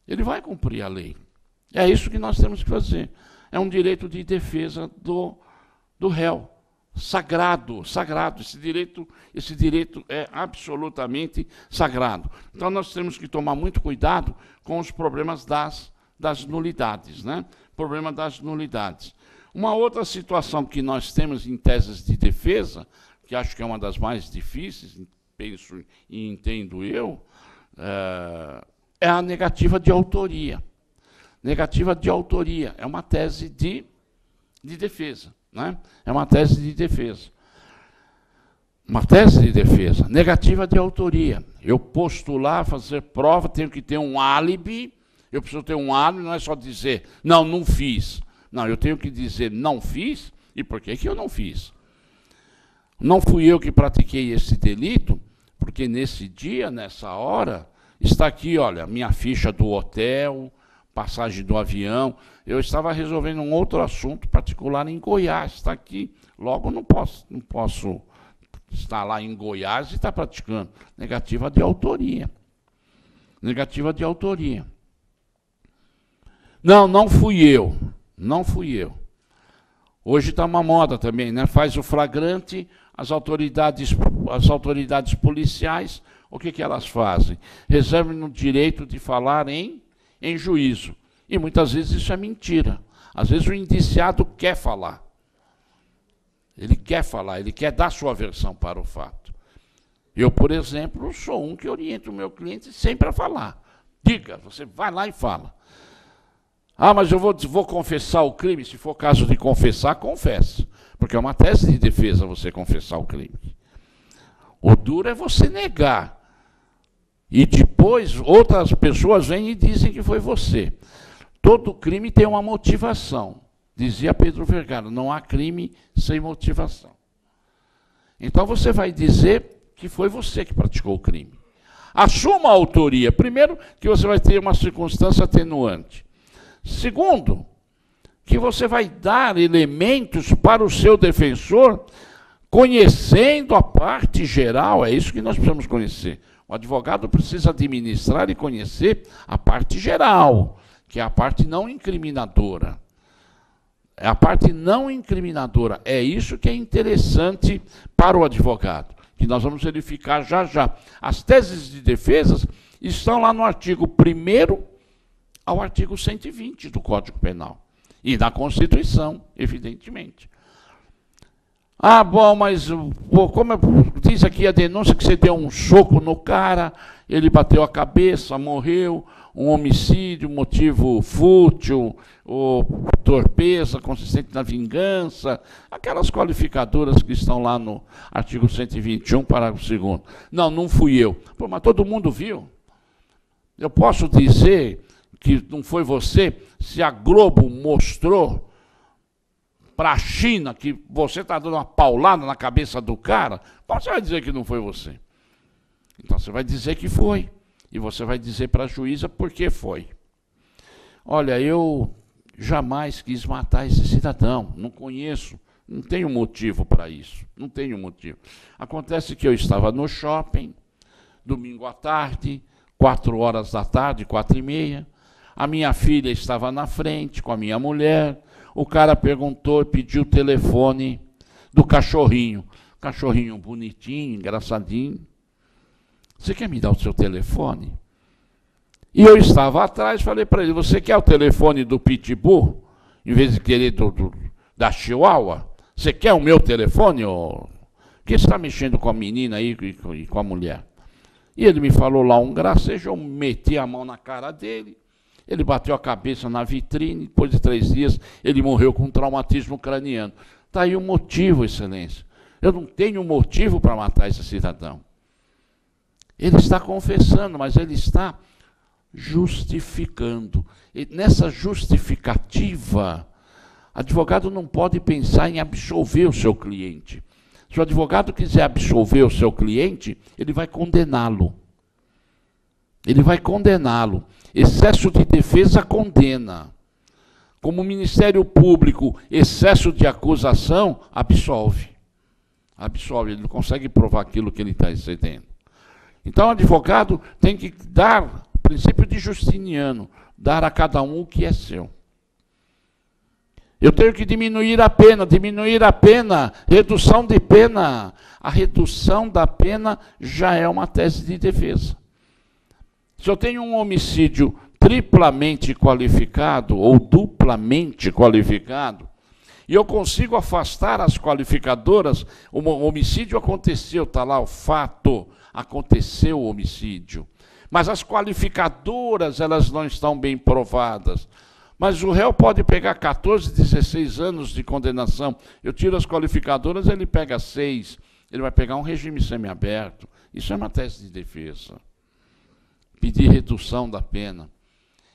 Ele vai cumprir a lei. É isso que nós temos que fazer. É um direito de defesa do réu. Sagrado, sagrado. Esse direito é absolutamente sagrado. Então nós temos que tomar muito cuidado com os problemas das nulidades, né? Problema das nulidades. Uma outra situação que nós temos em teses de defesa, que acho que é uma das mais difíceis, penso e entendo eu, é a negativa de autoria. Negativa de autoria é uma tese de defesa. Né? É uma tese de defesa. Uma tese de defesa. Negativa de autoria. Eu postular, fazer prova, tenho que ter um álibi. Eu preciso ter um álibi, não é só dizer, não, não fiz. Não, eu tenho que dizer, não fiz, e por que eu não fiz? Não fui eu que pratiquei esse delito, porque nesse dia, nessa hora, está aqui, olha, minha ficha do hotel, passagem do avião. Eu estava resolvendo um outro assunto particular em Goiás, está aqui. Logo não posso estar lá em Goiás e estar praticando. Negativa de autoria. Negativa de autoria. Não, não fui eu. Não fui eu. Hoje está uma moda também, né? Faz o flagrante, as autoridades policiais, o que elas fazem? Reservam o direito de falar em juízo. E muitas vezes isso é mentira. Às vezes o indiciado quer falar. Ele quer falar, ele quer dar sua versão para o fato. Eu, por exemplo, sou um que oriento o meu cliente sempre a falar. Diga, você vai lá e fala. Ah, mas eu vou confessar o crime. Se for caso de confessar, confesse. Porque é uma tese de defesa você confessar o crime. O duro é você negar. E depois outras pessoas vêm e dizem que foi você. Todo crime tem uma motivação. Dizia Pedro Vergara, não há crime sem motivação. Então você vai dizer que foi você que praticou o crime. Assuma a autoria. Primeiro, que você vai ter uma circunstância atenuante. Segundo, que você vai dar elementos para o seu defensor, conhecendo a parte geral, é isso que nós precisamos conhecer. O advogado precisa administrar e conhecer a parte geral, que é a parte não incriminadora. É a parte não incriminadora. É isso que é interessante para o advogado, que nós vamos verificar já já. As teses de defesa estão lá no artigo 1º ao artigo 120 do Código Penal. E na Constituição, evidentemente. Ah, bom, mas como diz aqui a denúncia que você deu um soco no cara, ele bateu a cabeça, morreu, um homicídio, motivo fútil, ou torpeza consistente na vingança, aquelas qualificadoras que estão lá no artigo 121, parágrafo 2º. Não, não fui eu. Pô, mas todo mundo viu. Eu posso dizer que não foi você se a Globo mostrou para a China que você está dando uma paulada na cabeça do cara? Como você vai dizer que não foi você? Então você vai dizer que foi. E você vai dizer para a juíza por que foi. Olha, eu jamais quis matar esse cidadão, não conheço, não tenho motivo para isso, não tenho motivo. Acontece que eu estava no shopping, domingo à tarde, 4 horas da tarde, 4h30, a minha filha estava na frente com a minha mulher, o cara perguntou e pediu o telefone do cachorrinho. Cachorrinho bonitinho, engraçadinho. Você quer me dar o seu telefone? E eu estava atrás, falei para ele, você quer o telefone do Pitbull, em vez de querer da Chihuahua? Você quer o meu telefone? Ou... Por que você está mexendo com a menina aí e com a mulher? E ele me falou lá um gracejo, eu meti a mão na cara dele, ele bateu a cabeça na vitrine, depois de 3 dias ele morreu com um traumatismo craniano. Está aí o motivo, Excelência. Eu não tenho motivo para matar esse cidadão. Ele está confessando, mas ele está justificando. E nessa justificativa, advogado não pode pensar em absolver o seu cliente. Se o advogado quiser absolver o seu cliente, ele vai condená-lo. Ele vai condená-lo. Excesso de defesa condena. Como o Ministério Público, excesso de acusação, absolve. Absolve, ele não consegue provar aquilo que ele está excedendo. Então, o advogado tem que dar, princípio de Justiniano, dar a cada um o que é seu. Eu tenho que diminuir a pena, redução de pena. A redução da pena já é uma tese de defesa. Se eu tenho um homicídio triplamente qualificado ou duplamente qualificado, e eu consigo afastar as qualificadoras, o homicídio aconteceu, está lá o fato, aconteceu o homicídio. Mas as qualificadoras, elas não estão bem provadas. Mas o réu pode pegar 14, 16 anos de condenação. Eu tiro as qualificadoras, ele pega 6. Ele vai pegar um regime semiaberto. Isso é uma tese de defesa. Pedir redução da pena.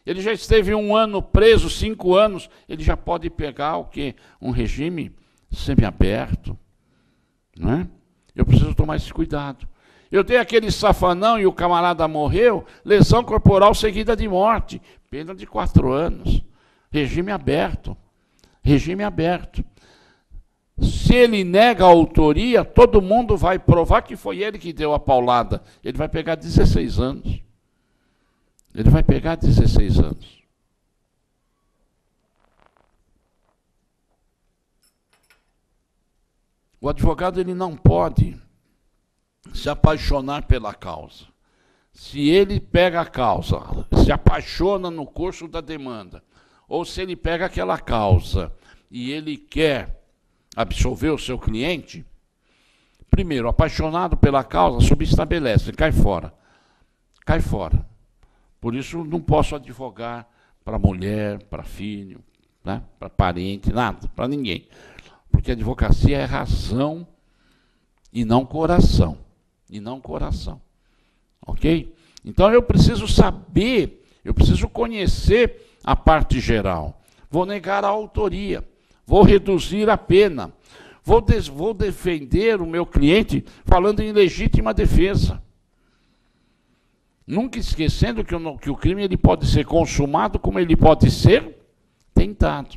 Ele já esteve 1 ano preso, 5 anos, ele já pode pegar o quê? Um regime semiaberto. Não é? Eu preciso tomar esse cuidado. Eu dei aquele safanão e o camarada morreu, lesão corporal seguida de morte, pena de 4 anos. Regime aberto. Regime aberto. Se ele nega a autoria, todo mundo vai provar que foi ele que deu a paulada. Ele vai pegar 16 anos. Ele vai pegar 16 anos. O advogado ele não pode se apaixonar pela causa. Se ele pega a causa, se apaixona no curso da demanda, ou se ele pega aquela causa e ele quer absolver o seu cliente, primeiro, apaixonado pela causa, subestabelece, cai fora. Cai fora. Por isso, não posso advogar para mulher, para filho, né? Para parente, nada, para ninguém. Porque a advocacia é razão e não coração. E não coração. Ok? Então, eu preciso saber, eu preciso conhecer a parte geral. Vou negar a autoria, vou reduzir a pena, vou defender o meu cliente falando em legítima defesa. Nunca esquecendo que o crime ele pode ser consumado como ele pode ser tentado.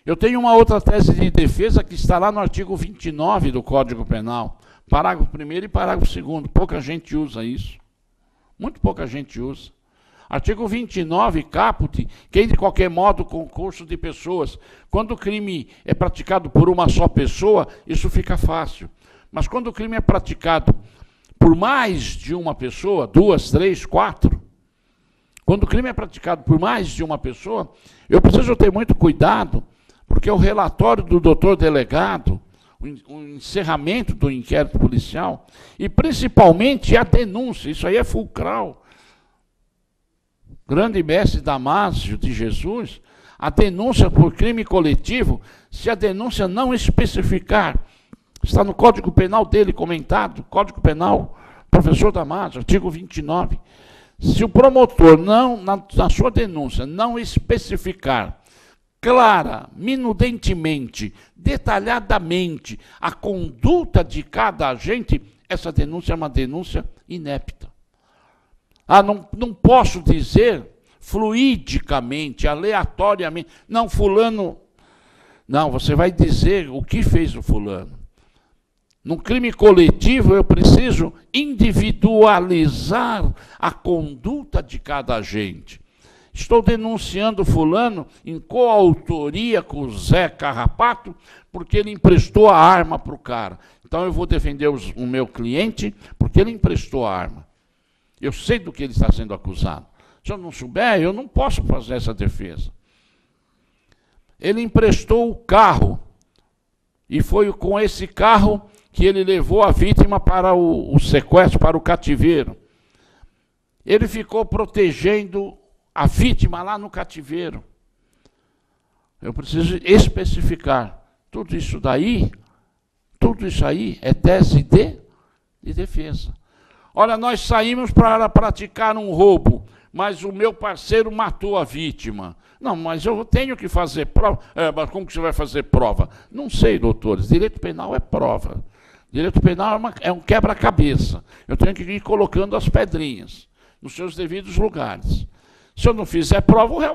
Eu tenho uma outra tese de defesa que está lá no artigo 29 do Código Penal, parágrafo 1º e parágrafo 2º. Pouca gente usa isso. Muito pouca gente usa. Artigo 29, caput, quem de qualquer modo concurso de pessoas. Quando o crime é praticado por uma só pessoa, isso fica fácil. Mas quando o crime é praticado por mais de uma pessoa, 2, 3, 4, quando o crime é praticado por mais de uma pessoa, eu preciso ter muito cuidado, porque o relatório do doutor delegado, o encerramento do inquérito policial, e principalmente a denúncia, isso aí é fulcral. Grande mestre Damásio de Jesus, a denúncia por crime coletivo, se a denúncia não especificar, está no Código Penal dele comentado, Código Penal, professor Damásio, artigo 29. Se o promotor não, na sua denúncia, não especificar clara, minudentemente, detalhadamente a conduta de cada agente, essa denúncia é uma denúncia inepta. Não posso dizer fluidicamente, aleatoriamente, não, fulano... Não, você vai dizer o que fez o fulano. Num crime coletivo, eu preciso individualizar a conduta de cada agente. Estou denunciando fulano em coautoria com o Zé Carrapato, porque ele emprestou a arma para o cara. Então eu vou defender o meu cliente porque ele emprestou a arma. Eu sei do que ele está sendo acusado. Se eu não souber, eu não posso fazer essa defesa. Ele emprestou o carro, e foi com esse carro que ele levou a vítima para o sequestro, para o cativeiro. Ele ficou protegendo a vítima lá no cativeiro. Eu preciso especificar. Tudo isso aí é tese de defesa. Olha, nós saímos para praticar um roubo, mas o meu parceiro matou a vítima. Não, mas eu tenho que fazer prova. Mas como que você vai fazer prova? Não sei, doutores. Direito penal é prova. Direito penal é um quebra-cabeça. Eu tenho que ir colocando as pedrinhas nos seus devidos lugares. Se eu não fizer prova, o réu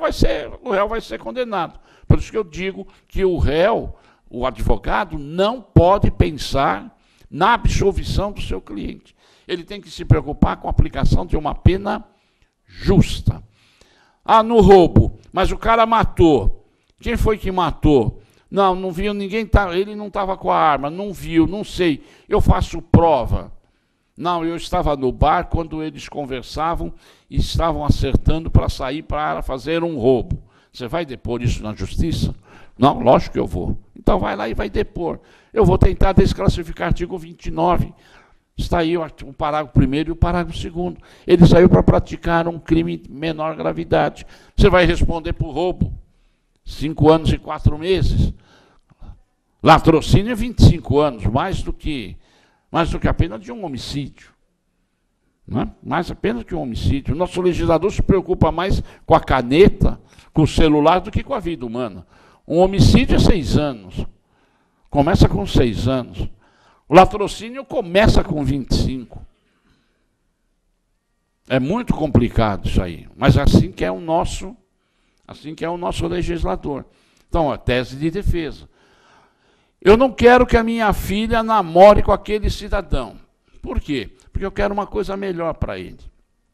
vai ser condenado. Por isso que eu digo que o réu, o advogado, não pode pensar na absolvição do seu cliente. Ele tem que se preocupar com a aplicação de uma pena justa. Ah, no roubo, mas o cara matou. Quem foi que matou? Não viu ninguém, ele não estava com a arma, não viu, não sei. Eu faço prova. Não, eu estava no bar quando eles conversavam e estavam acertando para sair para fazer um roubo. Você vai depor isso na justiça? Não, lógico que eu vou. Então vai lá e vai depor. Eu vou tentar desclassificar artigo 29. Está aí o parágrafo 1º e o parágrafo 2º. Ele saiu para praticar um crime de menor gravidade. Você vai responder por roubo. 5 anos e 4 meses. Latrocínio é 25 anos, mais do que a pena de um homicídio. Não é? Mais apenas que um homicídio. O nosso legislador se preocupa mais com a caneta, com o celular, do que com a vida humana. Um homicídio é 6 anos. Começa com 6 anos. O latrocínio começa com 25. É muito complicado isso aí. Mas assim que é o nosso legislador. Então, a tese de defesa. Eu não quero que a minha filha namore com aquele cidadão. Por quê? Porque eu quero uma coisa melhor para ele,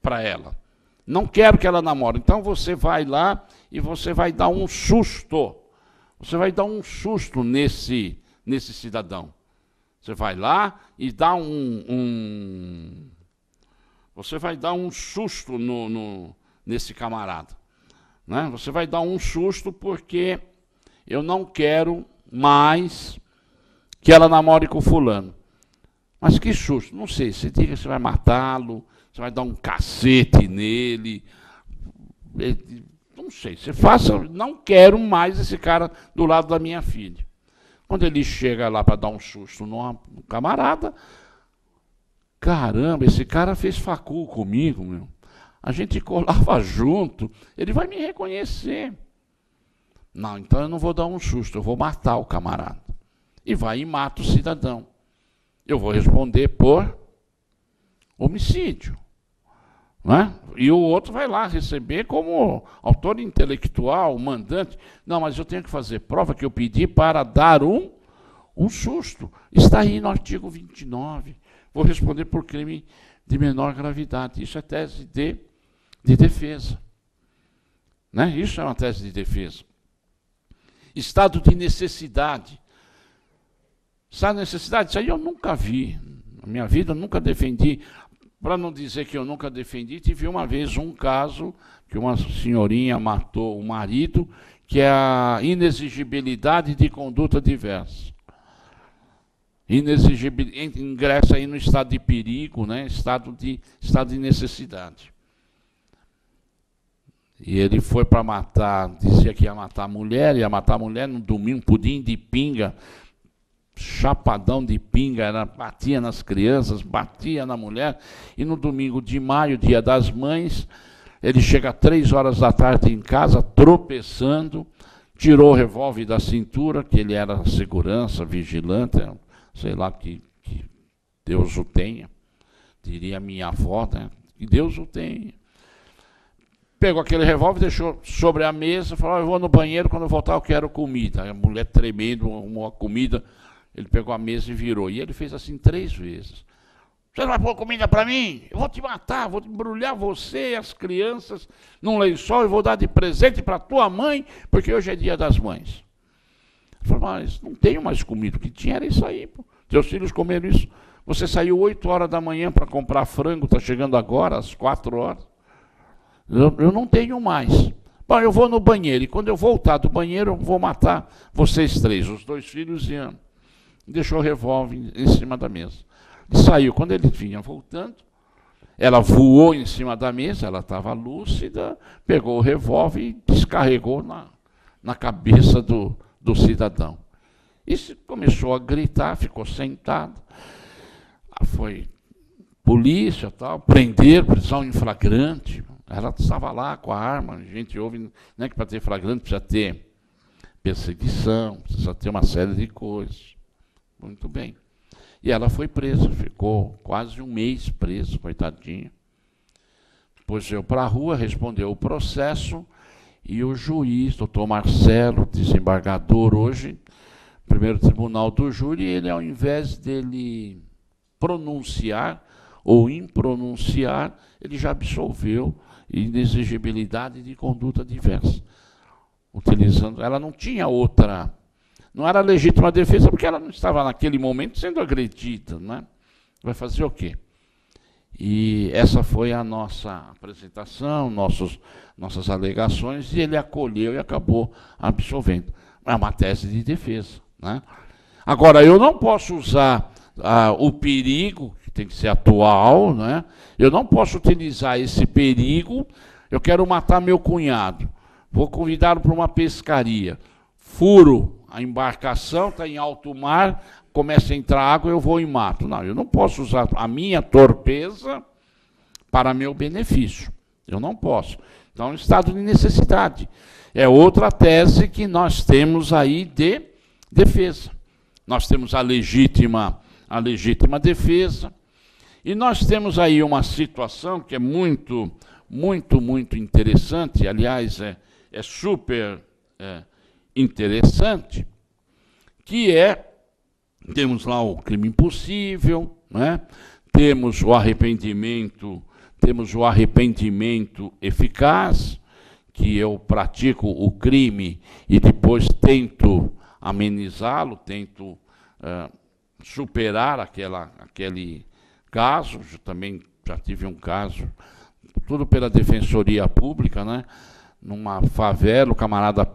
para ela. Não quero que ela namore. Então você vai lá e você vai dar um susto. Você vai dar um susto nesse cidadão. Você vai lá e dá você vai dar um susto nesse camarada. Né? Você vai dar um susto porque eu não quero mais que ela namore com fulano. Mas que susto, não sei, você diga que você vai matá-lo, você vai dar um cacete nele, não sei, você faça, não quero mais esse cara do lado da minha filha. Quando ele chega lá para dar um susto no camarada, caramba, esse cara fez facul comigo, meu. A gente colava junto, ele vai me reconhecer. Não, então eu não vou dar um susto, eu vou matar o camarada. E vai e mata o cidadão. Eu vou responder por homicídio. Não é? E o outro vai lá receber como autor intelectual, mandante. Não, mas eu tenho que fazer prova que eu pedi para dar um susto. Está aí no artigo 29. Vou responder por crime de menor gravidade. Isso é tese de defesa. Né? Isso é uma tese de defesa. Estado de necessidade. Estado de necessidade, isso aí eu nunca vi. Na minha vida eu nunca defendi. Para não dizer que eu nunca defendi, tive uma vez um caso que uma senhorinha matou o marido, que é a inexigibilidade de conduta diversa. Ingressa aí no estado de perigo, né? estado de necessidade. E ele foi para matar, dizia que ia matar a mulher no domingo, pudim de pinga, chapadão de pinga, batia nas crianças, batia na mulher, e no domingo de maio, dia das mães, ele chega às 3 horas da tarde em casa, tropeçando, tirou o revólver da cintura, que ele era segurança, vigilante, sei lá, que Deus o tenha, diria minha avó, né? Que Deus o tenha. Pegou aquele revólver, deixou sobre a mesa, falou, eu vou no banheiro, quando eu voltar eu quero comida. A mulher tremendo, arrumou a comida, ele pegou a mesa e virou. E ele fez assim 3 vezes. Você não vai pôr comida para mim? Eu vou te matar, vou embrulhar você e as crianças num lençol e vou dar de presente para tua mãe, porque hoje é dia das mães. Ele falou, mas não tenho mais comida, o que tinha era isso aí. Pô. Teus filhos comeram isso. Você saiu 8 horas da manhã para comprar frango, está chegando agora, às 4 horas. Eu não tenho mais. Bom, eu vou no banheiro, e quando eu voltar do banheiro, eu vou matar vocês 3, os 2 filhos e Ana. e deixou o revólver em cima da mesa. Ele saiu. Quando ele vinha voltando, ela voou em cima da mesa, ela estava lúcida, pegou o revólver e descarregou na cabeça do cidadão. E começou a gritar, ficou sentado. Foi polícia, tal, prender, prisão em flagrante. Ela estava lá com a arma, a gente ouve, né, que para ter flagrante precisa ter perseguição, precisa ter uma série de coisas. Muito bem. E ela foi presa, ficou quase um mês presa, coitadinha. Depois veio para a rua, respondeu o processo, e o juiz, doutor Marcelo, desembargador hoje, primeiro tribunal do júri, ele, ao invés dele pronunciar ou impronunciar, ele já absolveu inexigibilidade de conduta diversa. Utilizando, ela não tinha outra, não era legítima defesa, porque ela não estava naquele momento sendo agredida, né? Vai fazer o quê? E essa foi a nossa apresentação, nossas alegações, e ele acolheu e acabou absolvendo. É uma tese de defesa, né? Agora, eu não posso usar o perigo, que tem que ser atual, né? Eu não posso utilizar esse perigo. Eu quero matar meu cunhado, vou convidá-lo para uma pescaria, furo a embarcação, está em alto mar, começa a entrar água, eu vou e mato. Não, eu não posso usar a minha torpeza para meu benefício. Eu não posso. Então, é um estado de necessidade. É outra tese que nós temos aí de defesa. Nós temos a legítima defesa, e nós temos aí uma situação que é muito interessante, aliás, é super interessante, que temos lá o crime impossível, né? Temos o arrependimento eficaz, que eu pratico o crime e depois tento amenizá-lo, tento superar aquele caso. Eu também já tive um caso, tudo pela Defensoria Pública, né? Numa favela, o camarada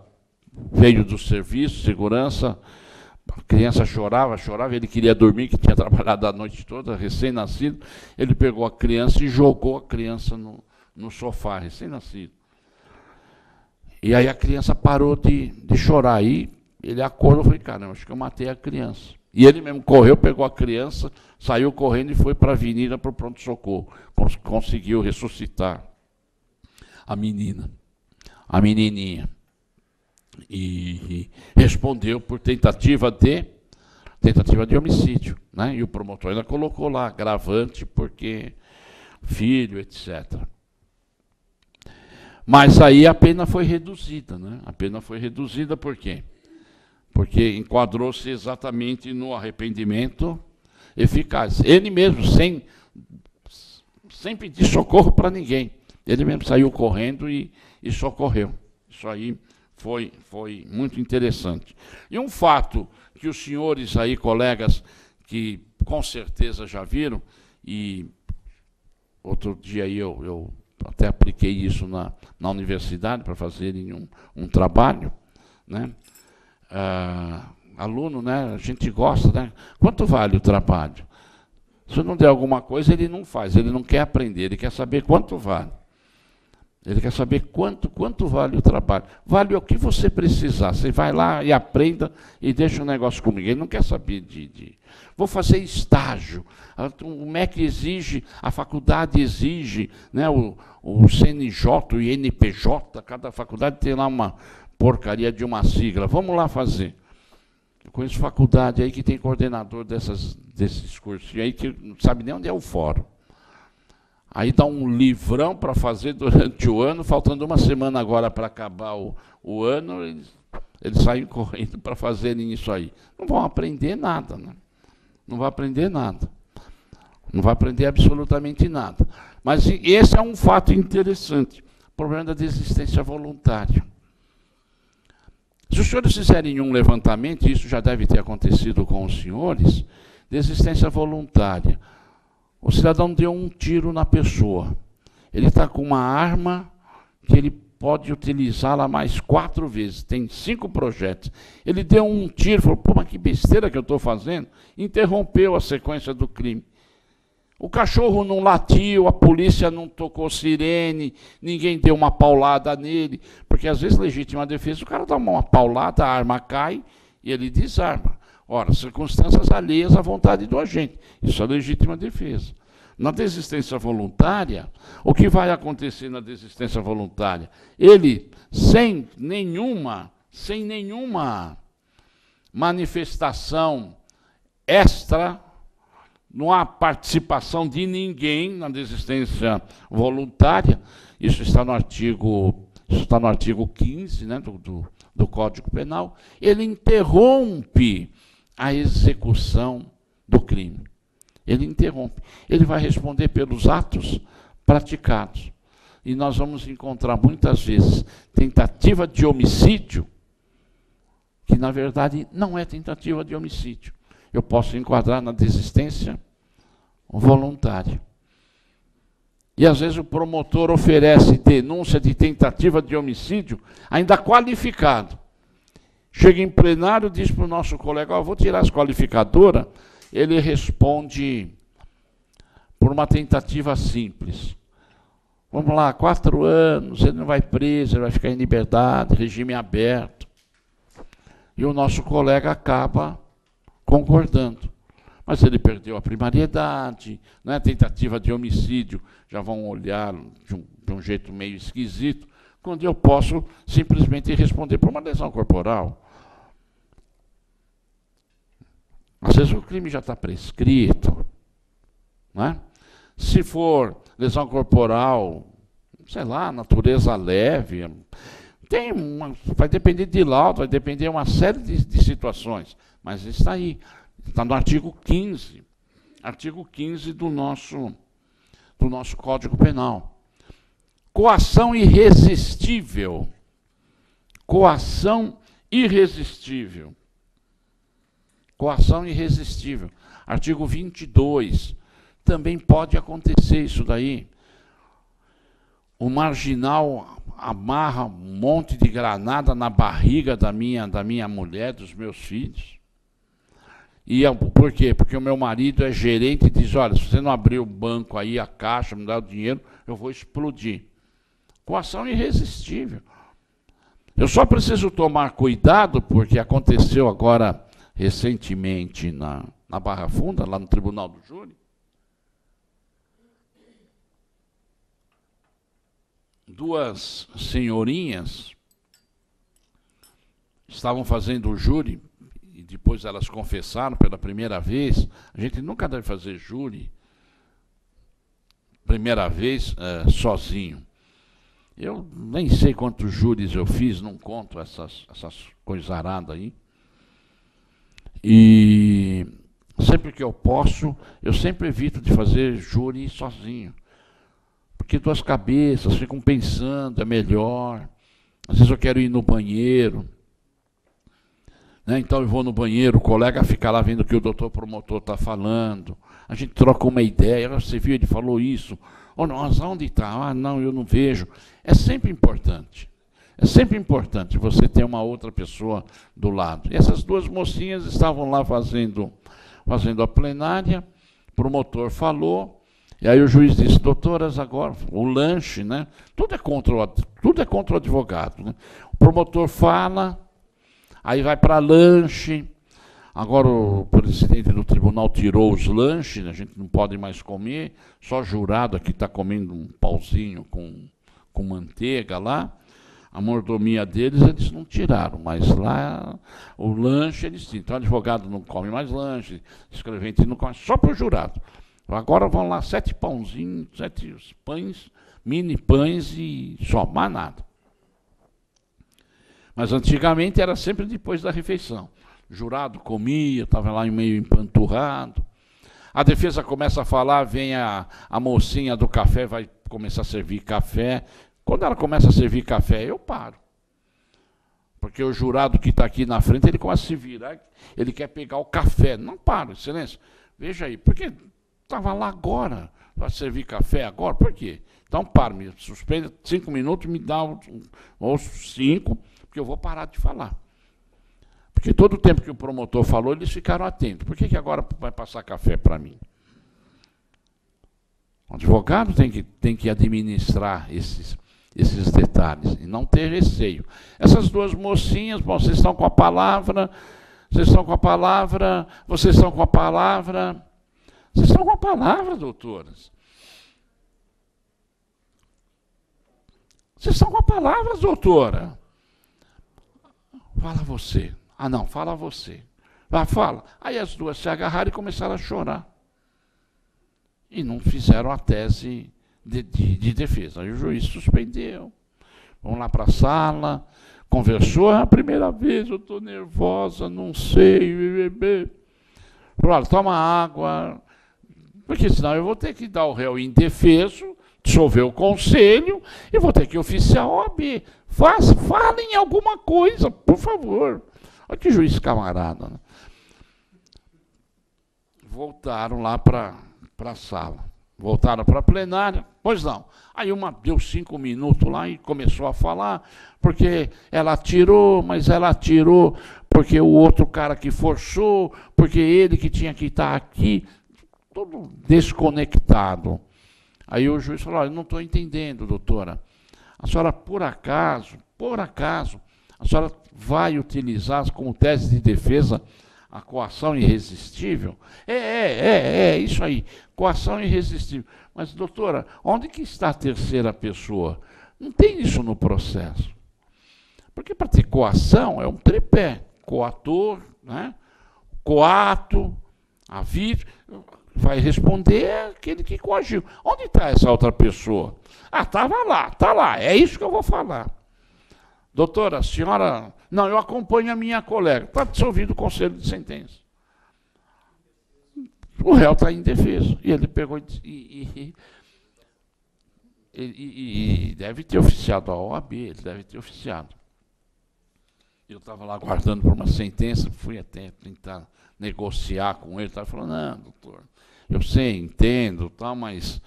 veio do serviço, segurança, a criança chorava, ele queria dormir, que tinha trabalhado a noite toda, recém-nascido. Ele pegou a criança e jogou a criança no sofá, recém-nascido. E aí a criança parou de chorar. Aí ele acordou e falou: caramba, acho que eu matei a criança. E ele mesmo correu, pegou a criança, saiu correndo e foi para a avenida, para o pronto-socorro. Conseguiu ressuscitar a menininha. E respondeu por tentativa de homicídio, né? E o promotor ainda colocou lá, agravante, porque filho, etc. Mas aí a pena foi reduzida, né? A pena foi reduzida por quê? Porque enquadrou-se exatamente no arrependimento eficaz. Ele mesmo, sem pedir socorro para ninguém. Ele mesmo saiu correndo e socorreu. Isso aí foi muito interessante. E um fato que os senhores aí, colegas, que com certeza já viram, e outro dia aí eu até apliquei isso na universidade para fazerem um trabalho, né? Aluno, né? A gente gosta, né? Quanto vale o trabalho? Se não der alguma coisa, ele não faz, ele não quer aprender, ele quer saber quanto vale. Ele quer saber quanto vale o trabalho. Vale o que você precisar. Você vai lá e aprenda e deixa o negócio comigo. Ele não quer saber vou fazer estágio. O MEC exige, a faculdade exige, né, o CNJ, o INPJ, cada faculdade tem lá uma porcaria de uma sigla. Vamos lá fazer. Eu conheço faculdade aí que tem coordenador desses cursos, e aí que não sabe nem onde é o fórum. Aí dá um livrão para fazer durante o ano, faltando uma semana agora para acabar o ano, eles saem correndo para fazerem isso aí. Não vão aprender nada, né? Não vai aprender nada. Não vai aprender absolutamente nada. Mas esse é um fato interessante, o problema da desistência voluntária. Se os senhores fizerem um levantamento, e isso já deve ter acontecido com os senhores, desistência voluntária. O cidadão deu um tiro na pessoa. Ele está com uma arma que ele pode utilizá-la mais 4 vezes. Tem 5 projetos. Ele deu um tiro, falou, pô, mas que besteira que eu estou fazendo. Interrompeu a sequência do crime. O cachorro não latiu, a polícia não tocou sirene, ninguém deu uma paulada nele, porque às vezes legítima defesa, o cara dá uma paulada, a arma cai e ele desarma. Ora, circunstâncias alheias à vontade do agente. Isso é legítima defesa. Na desistência voluntária, o que vai acontecer na desistência voluntária? Ele, sem nenhuma manifestação extra, não há participação de ninguém na desistência voluntária, isso está no artigo 15, né, do Código Penal, ele interrompe a execução do crime. Ele interrompe. Ele vai responder pelos atos praticados. E nós vamos encontrar muitas vezes tentativa de homicídio, que na verdade não é tentativa de homicídio. Eu posso enquadrar na desistência voluntária. E às vezes o promotor oferece denúncia de tentativa de homicídio, ainda qualificado. Chega em plenário, diz para o nosso colega, vou tirar as qualificadoras, ele responde por uma tentativa simples. Vamos lá, 4 anos, ele não vai preso, ele vai ficar em liberdade, regime aberto. E o nosso colega acaba concordando. Mas ele perdeu a primariedade, né? Tentativa de homicídio, já vão olhar de um jeito meio esquisito, quando eu posso simplesmente responder por uma lesão corporal. Às vezes o crime já está prescrito, né? Se for lesão corporal, sei lá, natureza leve, vai depender de laudo, vai depender de uma série de situações, mas está aí, está no artigo 15 do nosso Código Penal. Coação irresistível. Coação irresistível. Coação irresistível. Artigo 22. Também pode acontecer isso daí. O marginal amarra um monte de granada na barriga da minha mulher, dos meus filhos. E por quê? Porque o meu marido é gerente e diz, olha, se você não abrir o banco aí, a caixa, me dá o dinheiro, eu vou explodir. Coação irresistível. Eu só preciso tomar cuidado, porque aconteceu agora recentemente na Barra Funda, lá no Tribunal do Júri. 2 senhorinhas estavam fazendo o júri, e depois elas confessaram pela primeira vez. A gente nunca deve fazer júri, primeira vez, sozinho. Eu nem sei quantos júris eu fiz, não conto essas coisaradas aí. E sempre que eu posso, eu sempre evito de fazer júri sozinho. Porque 2 cabeças ficam pensando, é melhor. Às vezes eu quero ir no banheiro, né? Então eu vou no banheiro, o colega fica lá vendo o que o doutor promotor está falando. A gente troca uma ideia, você viu, ele falou isso. Oh, nossa, onde está? Ah, não, eu não vejo. É sempre importante. É sempre importante você ter uma outra pessoa do lado. E essas 2 mocinhas estavam lá fazendo a plenária, o promotor falou, e aí o juiz disse, doutoras, agora, o lanche, né? Tudo é contra o advogado, né? O promotor fala, aí vai para lanche. Agora o presidente do tribunal tirou os lanches, né? A gente não pode mais comer, só jurado aqui está comendo um pauzinho com manteiga lá. A mordomia deles, eles não tiraram, mas lá o lanche eles tinham. Então o advogado não come mais lanche, escrevente não come, só para o jurado. Agora vão lá 7 pãozinhos, 7 pães, mini pães e só, mais nada. Mas antigamente era sempre depois da refeição. O jurado comia, estava lá meio empanturrado. A defesa começa a falar, vem a mocinha do café, vai começar a servir café. Quando ela começa a servir café, eu paro. Porque o jurado que está aqui na frente, ele começa a se virar, ele quer pegar o café. Não paro, excelência. Veja aí, porque Estava lá agora, para servir café agora, por quê? Então, para, me suspenda 5 minutos, me dá ou 5, porque eu vou parar de falar. Porque todo o tempo que o promotor falou, eles ficaram atentos. Por que agora vai passar café para mim? O advogado tem que administrar esses detalhes e não ter receio. Essas duas mocinhas, bom, vocês estão com a palavra, vocês estão com a palavra, vocês estão com a palavra. Vocês estão com a palavra, doutoras. Vocês estão com a palavra, doutora. Fala você. Ah, não, fala você. Vai, fala. Aí as duas se agarraram e começaram a chorar. E não fizeram a tese de defesa. Aí o juiz suspendeu. Vamos lá para a sala. Conversou. É a primeira vez, eu estou nervosa, não sei. Falou, toma água. Porque senão eu vou ter que dar o réu indefeso, dissolver o conselho e vou ter que oficiar a OAB. Falem alguma coisa, por favor. Olha que juiz camarada. Né? Voltaram lá para a sala. Voltaram para a plenária. Pois não. Aí uma deu 5 minutos lá e começou a falar, porque ela atirou, mas ela atirou porque o outro cara que forçou, porque ele que tinha que estar aqui. Todo desconectado. Aí o juiz falou, olha, não estou entendendo, doutora. A senhora, por acaso, a senhora vai utilizar como tese de defesa a coação irresistível? Isso aí, coação irresistível. Mas, doutora, onde que está a terceira pessoa? Não tem isso no processo. Porque para ter coação é um tripé. Coator, né? Coato, a vítima... Vai responder aquele que coagiu. Onde está essa outra pessoa? Ah, estava lá, está lá. É isso que eu vou falar. Doutora, a senhora... Não, eu acompanho a minha colega. Está dissolvido o conselho de sentença. O réu está indefeso. E ele pegou e deve ter oficiado a OAB, ele deve ter oficiado. Eu estava lá aguardando por uma sentença, fui até tentar negociar com ele, estava falando, não, doutor, eu sei, entendo, tal, mas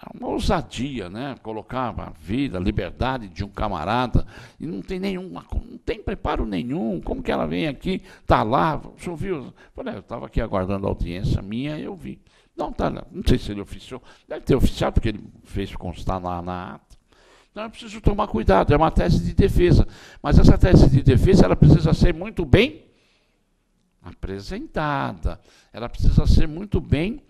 é uma ousadia, né? Colocar a vida, a liberdade de um camarada, e não tem preparo nenhum, como que ela vem aqui, está lá, o senhor viu? Eu estava aqui aguardando a audiência minha e eu vi. Não, tá, não sei se ele oficiou, deve ter oficiado, porque ele fez constar lá na ata. Então eu preciso tomar cuidado, é uma tese de defesa, mas essa tese de defesa ela precisa ser muito bem apresentada, ela precisa ser muito bem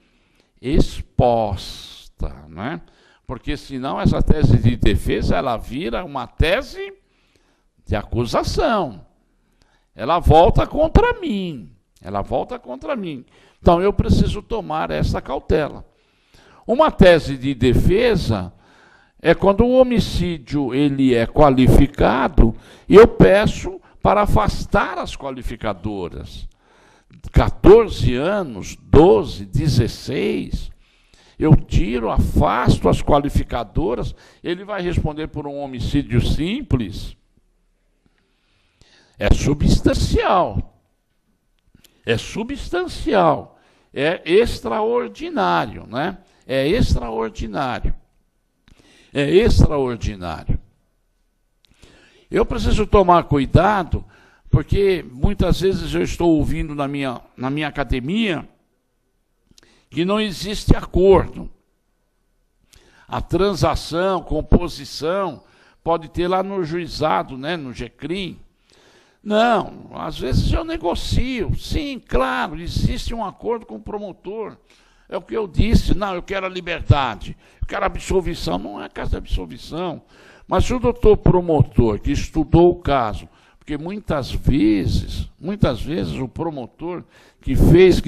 exposta, né? Porque senão essa tese de defesa ela vira uma tese de acusação, ela volta contra mim, então eu preciso tomar essa cautela. Uma tese de defesa é quando o homicídio ele é qualificado e eu peço para afastar as qualificadoras. 14 anos, 12, 16, eu tiro, afasto as qualificadoras, ele vai responder por um homicídio simples. É substancial, é extraordinário, né? É extraordinário. Eu preciso tomar cuidado, porque muitas vezes eu estou ouvindo na minha academia que não existe acordo. A transação, composição, pode ter lá no juizado, né, no GCRIM. Não, às vezes eu negocio. Sim, claro, existe um acordo com o promotor. É o que eu disse, não, eu quero a liberdade, eu quero a absolvição. Não é caso de absolvição. Mas se o doutor promotor que estudou o caso, porque muitas vezes o promotor que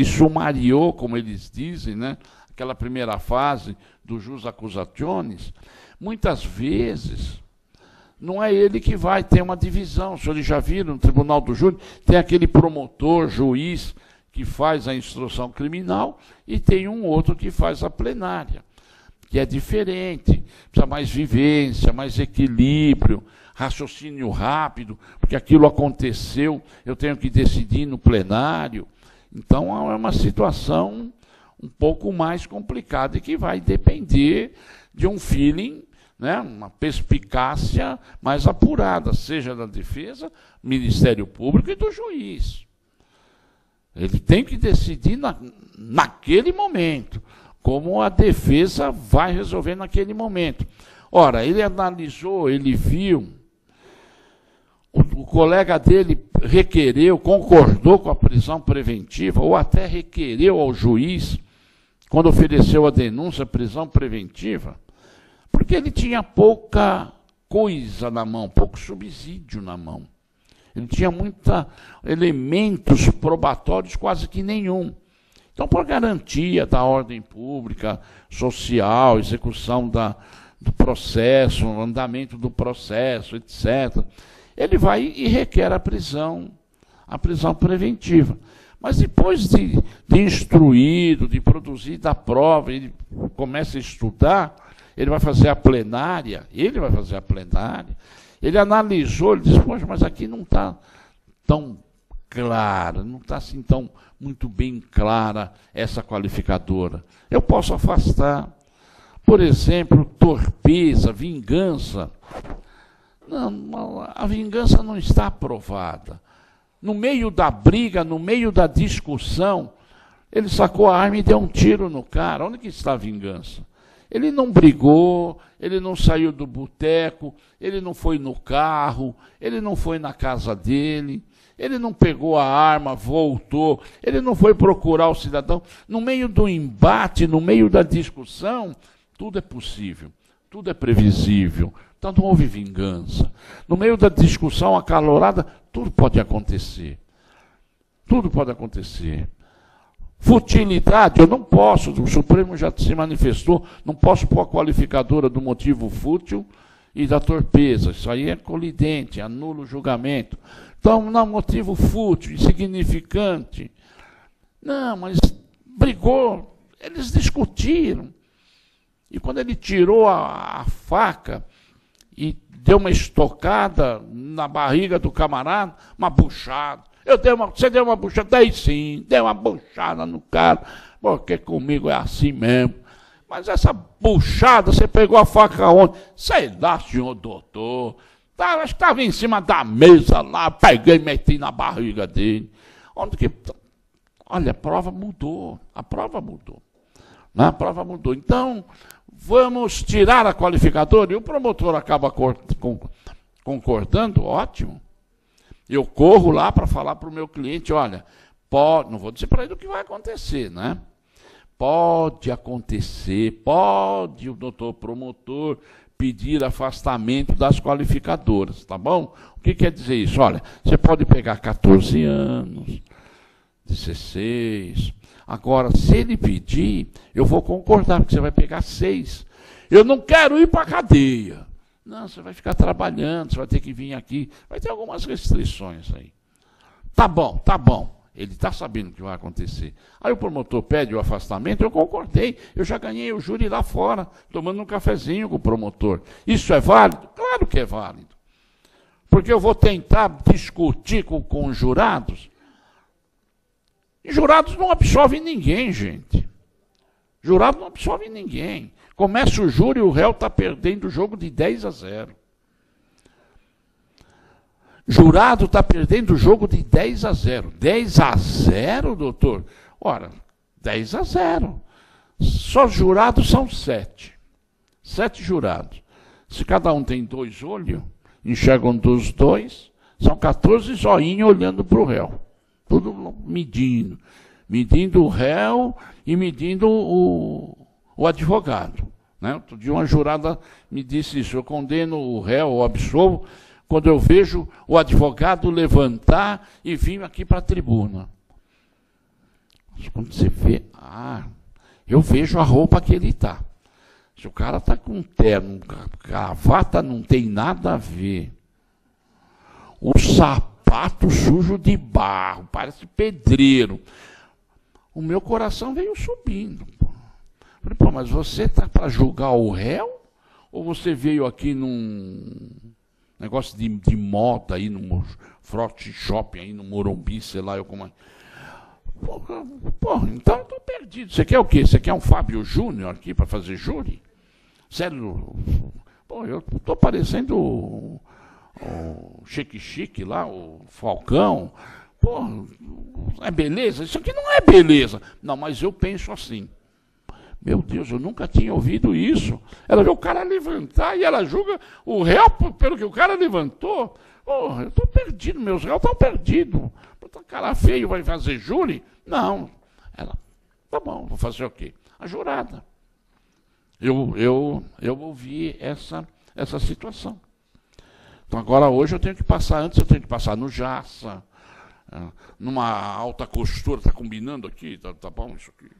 sumariou, como eles dizem, né, aquela primeira fase do jus accusationis, muitas vezes não é ele que vai ter uma divisão. Se eles já viram no tribunal do júri, tem aquele promotor, juiz, que faz a instrução criminal e tem um outro que faz a plenária, que é diferente, precisa mais vivência, mais equilíbrio, raciocínio rápido, porque aquilo aconteceu, eu tenho que decidir no plenário. Então é uma situação um pouco mais complicado e que vai depender de um feeling, né, uma perspicácia mais apurada, seja da defesa, Ministério Público e do juiz. Ele tem que decidir naquele momento, como a defesa vai resolver naquele momento. Ora, ele analisou, ele viu, o colega dele requereu, concordou com a prisão preventiva, ou até requereu ao juiz, quando ofereceu a denúncia, prisão preventiva, porque ele tinha pouca coisa na mão, pouco subsídio na mão. Ele tinha muitos elementos probatórios, quase que nenhum. Então, por garantia da ordem pública, social, execução do processo, andamento do processo, etc., ele vai e requer a prisão preventiva. Mas depois de instruído, de produzir da prova, ele começa a estudar, ele vai fazer a plenária, ele analisou, ele disse, poxa, mas aqui não está tão clara, não está assim tão muito bem clara essa qualificadora. Eu posso afastar. Por exemplo, torpeza, vingança. Não, a vingança não está aprovada. No meio da briga, no meio da discussão, ele sacou a arma e deu um tiro no cara. Onde que está a vingança? Ele não brigou, ele não saiu do boteco, ele não foi no carro, ele não foi na casa dele, ele não pegou a arma, voltou, ele não foi procurar o cidadão. No meio do embate, no meio da discussão, tudo é possível, tudo é previsível. Então não houve vingança. No meio da discussão acalorada, tudo pode acontecer. Tudo pode acontecer. Futilidade, eu não posso, o Supremo já se manifestou, não posso pôr a qualificadora do motivo fútil e da torpeza. Isso aí é colidente, anula o julgamento. Então, não, motivo fútil, insignificante. Não, mas brigou, eles discutiram. E quando ele tirou a faca e deu uma estocada na barriga do camarada, uma buchada. Você deu uma buchada? Dei sim, deu uma buchada no cara, porque comigo é assim mesmo. Mas essa buchada, você pegou a faca onde? Sei lá, senhor doutor. Acho que estava em cima da mesa lá, peguei e meti na barriga dele. Onde que... Olha, a prova mudou, a prova mudou. Né? A prova mudou. Então, vamos tirar a qualificadora e o promotor acaba concordando, ótimo. Eu corro lá para falar para o meu cliente, olha, não vou dizer para ele o que vai acontecer, né? Pode acontecer, pode o doutor promotor pedir afastamento das qualificadoras, tá bom? O que quer dizer isso? Olha, você pode pegar 14 anos, 16. Agora, se ele pedir, eu vou concordar, porque você vai pegar 6. Eu não quero ir para a cadeia. Não, você vai ficar trabalhando, você vai ter que vir aqui. Vai ter algumas restrições aí. Tá bom. Ele está sabendo o que vai acontecer. Aí o promotor pede o afastamento, eu concordei. Eu já ganhei o júri lá fora, tomando um cafezinho com o promotor. Isso é válido? Claro que é válido. Porque eu vou tentar discutir com os jurados. E jurados não absolvem ninguém, gente. Jurado não absolve ninguém. Começa o júri e o réu está perdendo o jogo de 10-0. Jurado está perdendo o jogo de 10-0. 10-0, doutor? Ora, 10-0. Só jurados são 7. 7 jurados. Se cada um tem 2 olhos, enxergam dos 2, são 14 zoinhos olhando para o réu. Tudo medindo. Medindo o réu e medindo o advogado. Né? Outro dia uma jurada me disse isso, eu condeno o réu ou absolvo quando eu vejo o advogado levantar e vir aqui para a tribuna. Mas quando você vê, eu vejo a roupa que ele está. Se o cara está com terno, gravata, não tem nada a ver. O sapato sujo de barro, parece pedreiro. O meu coração veio subindo. Falei, pô, mas você está para julgar o réu? Ou você veio aqui num negócio de moda aí no Front Shopping, aí no Morumbi, sei lá, eu como... Pô, então eu estou perdido. Você quer o quê? Você quer um Fábio Júnior aqui para fazer júri? Sério? Pô, eu estou parecendo o Chique lá, o Falcão. Pô, é beleza? Isso aqui não é beleza. Não, mas eu penso assim. Meu Deus, eu nunca tinha ouvido isso. Ela vê o cara levantar e ela julga o réu pelo que o cara levantou. Oh, eu estou perdido, meus réus estão perdidos. Cara feio vai fazer júri? Não. Ela, tá bom, vou fazer o quê? A jurada. Eu ouvi essa situação. Então agora hoje eu tenho que passar, antes eu tenho que passar no Jaça, numa alta costura, está combinando aqui, tá bom isso aqui?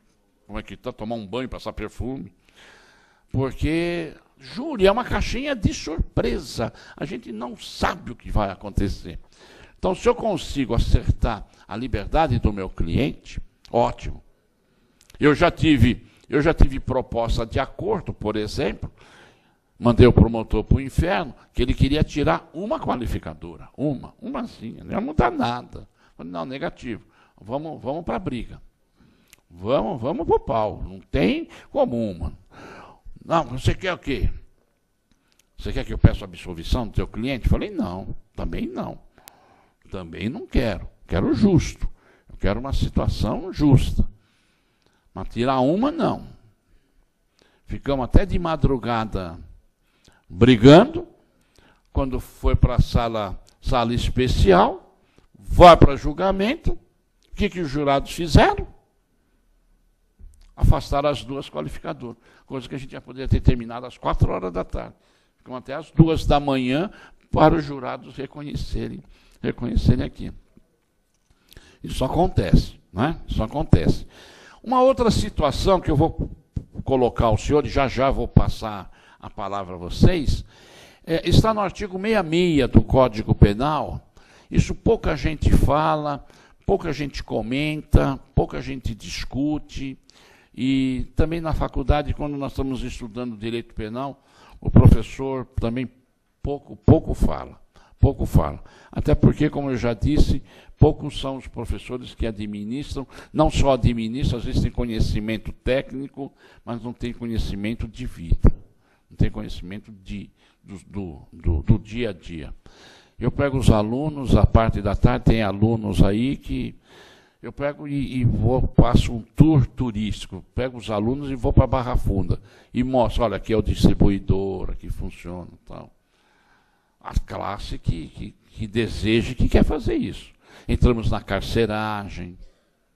Como é que tá? Tomar um banho, passar perfume. Porque júri é uma caixinha de surpresa. A gente não sabe o que vai acontecer. Então, se eu consigo acertar a liberdade do meu cliente, ótimo. Eu já tive proposta de acordo, por exemplo, mandei o promotor para o inferno, que ele queria tirar uma qualificadora, uma sim, não ia mudar nada. Falei, não, negativo, vamos para a briga. Vamos pro pau, não tem como uma. Não, você quer o quê? Você quer que eu peça absolvição do teu cliente? Falei, não, também não. Também não quero. Quero justo. Eu quero uma situação justa. Mas tirar uma, não. Ficamos até de madrugada brigando. Quando foi para a sala especial, vai para julgamento. O que os jurados fizeram? Afastaram as duas qualificadoras, coisa que a gente já poderia ter terminado às 4 horas da tarde. Ficam até às 2 da manhã para os jurados reconhecerem aqui. Isso acontece, né? Isso acontece. Uma outra situação que eu vou colocar ao senhor, e já vou passar a palavra a vocês, está no artigo 66 do Código Penal. Isso pouca gente fala, pouca gente comenta, pouca gente discute. E também na faculdade, quando nós estamos estudando direito penal, o professor também pouco fala. Até porque, como eu já disse, poucos são os professores que administram, não só administram, às vezes tem conhecimento técnico, mas não tem conhecimento de vida, não tem conhecimento do dia a dia. Eu pego os alunos, a parte da tarde tem alunos aí que eu pego e passo um tour turístico, pego os alunos e vou para a Barra Funda e mostro, olha, aqui é o distribuidor, aqui funciona e tal. A classe que deseja, que quer fazer isso. Entramos na carceragem,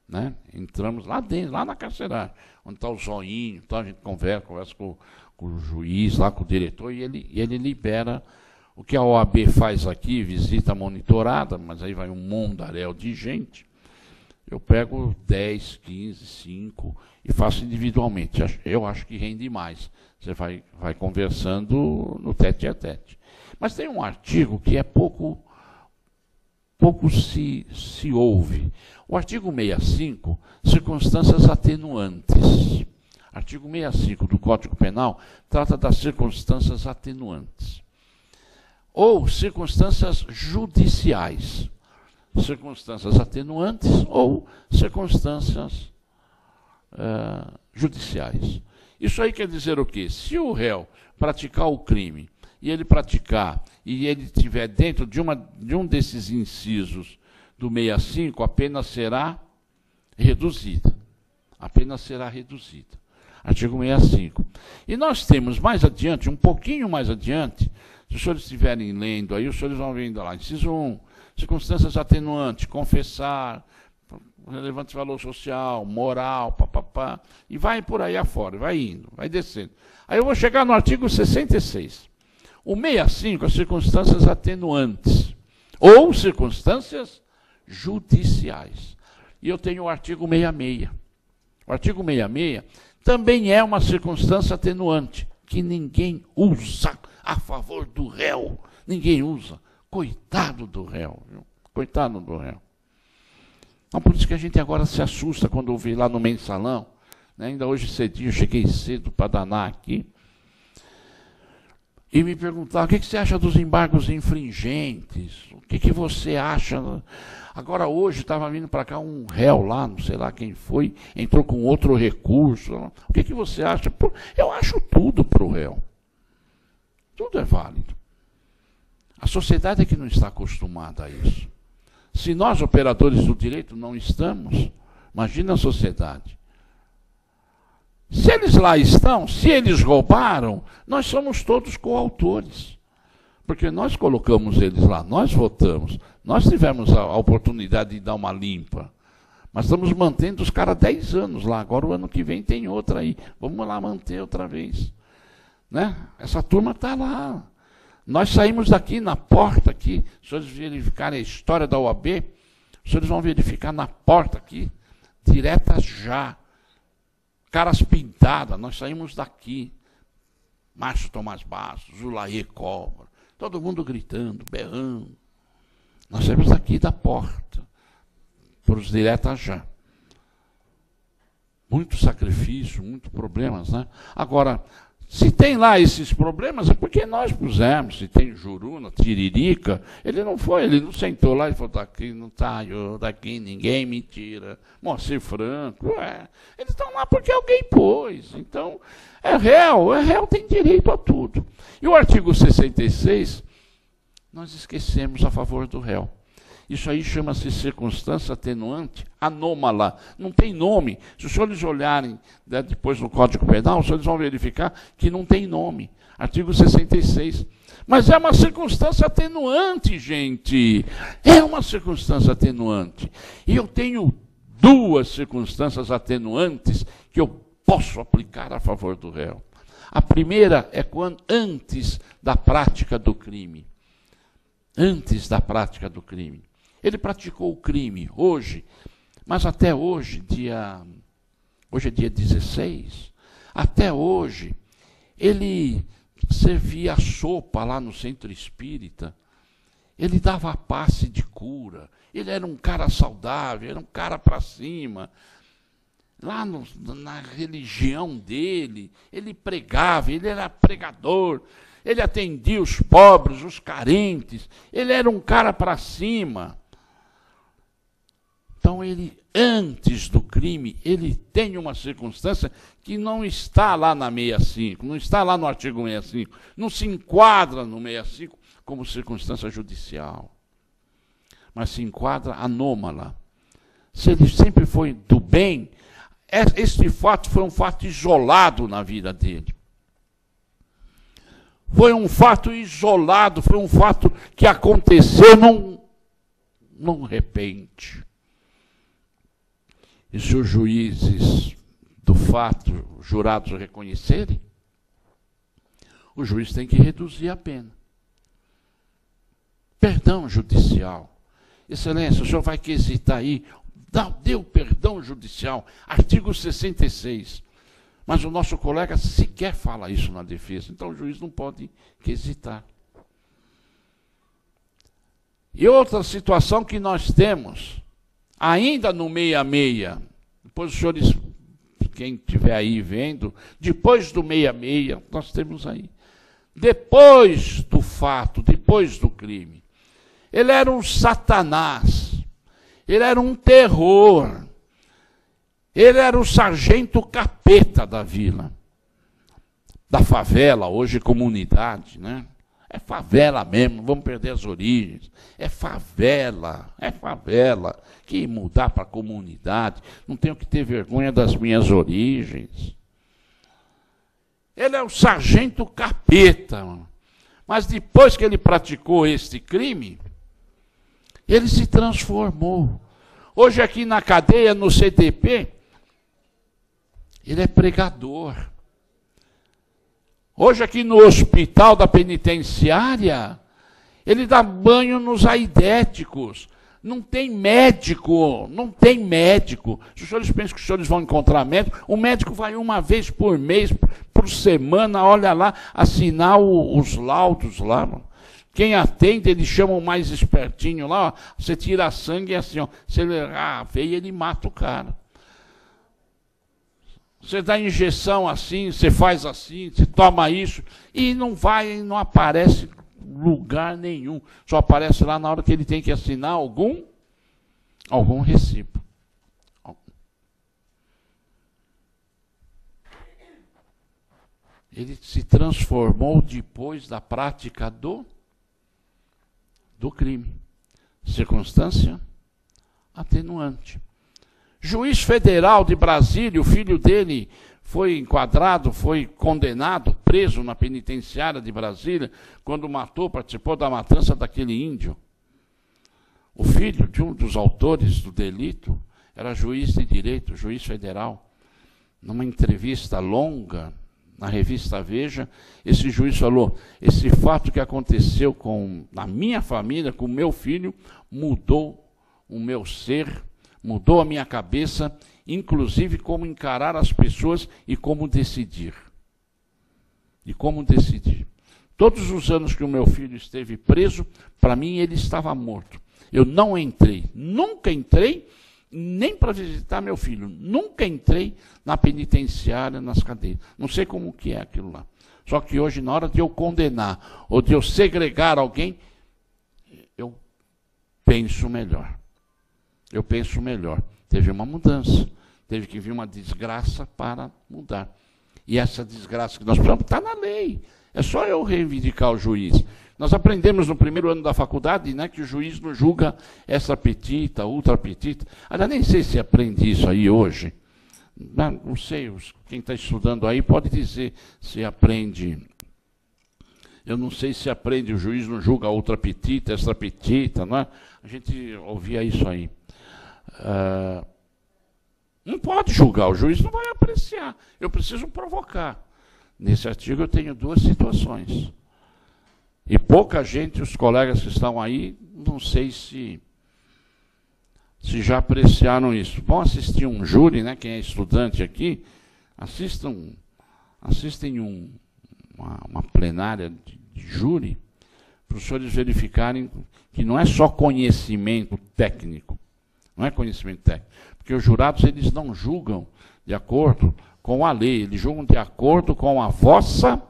né? Entramos lá dentro, lá na carceragem, onde está o zoinho, então a gente conversa com o juiz, lá com o diretor, e ele libera o que a OAB faz aqui, visita monitorada, mas aí vai um mundaréu de gente. Eu pego 10, 15, 5 e faço individualmente. Eu acho que rende mais. Você vai conversando no tete a tete. Mas tem um artigo que é pouco se ouve. O artigo 65, circunstâncias atenuantes. Artigo 65 do Código Penal trata das circunstâncias atenuantes. Ou circunstâncias judiciais. Circunstâncias atenuantes ou circunstâncias judiciais. Isso aí quer dizer o quê? Se o réu praticar o crime e ele estiver dentro de um desses incisos do 65, a pena será reduzida. A pena será reduzida. Artigo 65. E nós temos mais adiante, um pouquinho mais adiante, se os senhores estiverem lendo aí, os senhores vão vendo lá, inciso 1, circunstâncias atenuantes, confessar, relevante valor social, moral, papapá, e vai por aí afora, vai indo, vai descendo. Aí eu vou chegar no artigo 66. O 65, as circunstâncias atenuantes, ou circunstâncias judiciais. E eu tenho o artigo 66. O artigo 66 também é uma circunstância atenuante, que ninguém usa a favor do réu. Ninguém usa. Coitado do réu, viu? Coitado do réu. Então, por isso que a gente agora se assusta quando ouve lá no mensalão, né? Ainda hoje cedinho, eu cheguei cedo para danar aqui. e me perguntaram: o que você acha dos embargos infringentes? O que você acha? Agora, hoje, estava vindo para cá um réu lá, não sei lá quem foi, entrou com outro recurso. O que você acha? Eu acho tudo para o réu. Tudo é válido. A sociedade é que não está acostumada a isso. Se nós, operadores do direito, não estamos, imagina a sociedade. Se eles lá estão, se eles roubaram, nós somos todos coautores. Porque nós colocamos eles lá, nós votamos, nós tivemos a oportunidade de dar uma limpa. Mas estamos mantendo os caras 10 anos lá, agora o ano que vem tem outra aí. Vamos lá manter outra vez. Né? Essa turma está lá. Nós saímos daqui na porta aqui, se vocês verificarem a história da OAB, os senhores vão verificar na porta aqui, direta já. Caras pintadas, nós saímos daqui. Márcio Tomás Bastos, Zulaê Cobra, todo mundo gritando, berrando. Nós saímos daqui da porta, por os direta já. Muito sacrifício, muitos problemas, né? Agora, se tem lá esses problemas, é porque nós pusemos. Se tem Juruna, Tiririca, ele não foi, ele não sentou lá e falou: daqui não está, daqui ninguém me tira. Moacir Franco, eles estão lá porque alguém pôs. Então, é réu tem direito a tudo. E o artigo 66, nós esquecemos a favor do réu. Isso aí chama-se circunstância atenuante anômala. Não tem nome. Se os senhores olharem, né, depois no Código Penal, os senhores vão verificar que não tem nome. Artigo 66. Mas é uma circunstância atenuante, gente. É uma circunstância atenuante. E eu tenho duas circunstâncias atenuantes que eu posso aplicar a favor do réu. A primeira é quando antes da prática do crime. Antes da prática do crime. Ele praticou o crime hoje, mas até hoje é dia 16, até hoje, ele servia sopa lá no centro espírita, ele dava a passe de cura, ele era um cara saudável, era um cara para cima. Lá na religião dele, ele pregava, ele era pregador, ele atendia os pobres, os carentes, ele era um cara para cima. Então, ele, antes do crime, ele tem uma circunstância que não está lá na 65, não está lá no artigo 65, não se enquadra no 65 como circunstância judicial, mas se enquadra anômala. Se ele sempre foi do bem, este fato foi um fato isolado na vida dele. Foi um fato isolado, foi um fato que aconteceu num repente. E se os juízes do fato, jurados reconhecerem, o juiz tem que reduzir a pena. Perdão judicial. Excelência, o senhor vai quesitar aí, deu perdão judicial, artigo 66. Mas o nosso colega sequer fala isso na defesa, então o juiz não pode quesitar. E outra situação que nós temos, ainda no 66, depois os senhores, quem estiver aí vendo, depois do 66, nós temos aí, depois do fato, depois do crime, ele era um satanás, ele era um terror, ele era o sargento capeta da vila, da favela, hoje comunidade, né? É favela mesmo, não vamos perder as origens. É favela. Que mudar para a comunidade. Não tenho que ter vergonha das minhas origens. Ele é o sargento capeta. Mas depois que ele praticou este crime, ele se transformou. Hoje aqui na cadeia, no CTP, ele é pregador. Hoje aqui no hospital da penitenciária, ele dá banho nos aidéticos. Não tem médico, não tem médico. Se os senhores pensam que os senhores vão encontrar médico, o médico vai uma vez por mês, por semana, olha lá, assinar os laudos lá. Quem atende, eles chamam mais espertinho lá, ó, você tira sangue e assim, ó, se ele errar a veia, ele mata o cara. Você dá injeção assim, você faz assim, você toma isso, e não aparece em lugar nenhum. Só aparece lá na hora que ele tem que assinar algum recibo. Ele se transformou depois da prática do crime. Circunstância atenuante. Juiz federal de Brasília, o filho dele foi enquadrado, foi condenado, preso na penitenciária de Brasília, quando participou da matança daquele índio. O filho de um dos autores do delito era juiz de direito, juiz federal. Numa entrevista longa na revista Veja, esse juiz falou: esse fato que aconteceu na minha família, com o meu filho, mudou o meu ser, mudou a minha cabeça, inclusive como encarar as pessoas e como decidir. Todos os anos que o meu filho esteve preso, para mim ele estava morto. Eu não entrei, nunca entrei, nem para visitar meu filho. Nunca entrei na penitenciária, nas cadeias. Não sei como que é aquilo lá. Só que hoje, na hora de eu condenar ou de eu segregar alguém, eu penso melhor. Teve uma mudança. Teve que vir uma desgraça para mudar. E essa desgraça que nós precisamos está na lei. É só eu reivindicar o juiz. Nós aprendemos no primeiro ano da faculdade, né, que o juiz não julga essa petita, ultra petita. Aliás, nem sei se aprende isso aí hoje. Não sei, quem está estudando aí pode dizer se aprende. Eu não sei se aprende, o juiz não julga ultra petita, extra petita, não é? A gente ouvia isso aí. Não pode julgar, o juiz não vai apreciar. Eu preciso provocar. Nesse artigo eu tenho duas situações. E pouca gente, os colegas que estão aí, não sei se já apreciaram isso. Vão assistir um júri, né? Quem é estudante aqui, assistem uma plenária de júri, para os senhores verificarem que não é só conhecimento técnico. Não é conhecimento técnico. Porque os jurados, eles não julgam de acordo com a lei, eles julgam de acordo com a vossa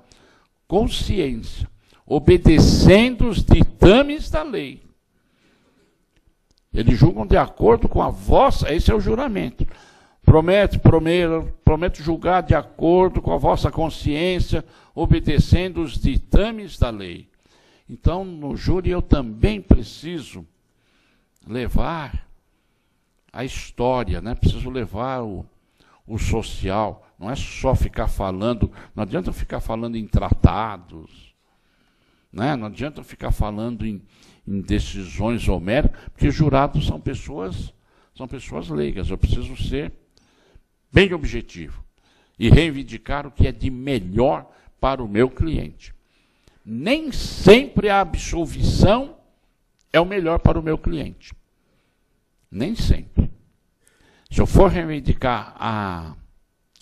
consciência, obedecendo os ditames da lei. Eles julgam de acordo com a vossa, esse é o juramento. Prometo julgar de acordo com a vossa consciência, obedecendo os ditames da lei. Então, no júri eu também preciso levar a história, né? Preciso levar o social. Não é só ficar falando, não adianta ficar falando em tratados, né? Não adianta ficar falando em decisões homéricas, porque jurados são pessoas leigas. Eu preciso ser bem objetivo e reivindicar o que é de melhor para o meu cliente. Nem sempre a absolvição é o melhor para o meu cliente. Nem sempre. Se eu for reivindicar a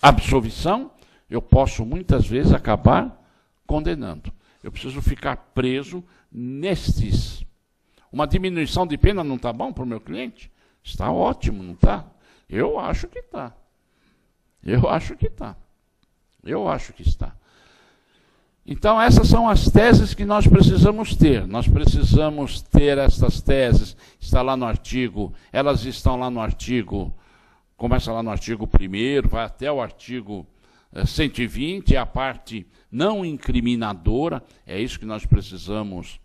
absolvição, eu posso muitas vezes acabar condenando. Eu preciso ficar preso nestes. Uma diminuição de pena não está bom para o meu cliente? Está ótimo, não está? Eu acho que está. Eu acho que está. Eu acho que está. Então, essas são as teses que nós precisamos ter. Nós precisamos ter essas teses. Está lá no artigo, elas estão lá no artigo, começa lá no artigo 1º, vai até o artigo 120, é a parte não incriminadora. É isso que nós precisamos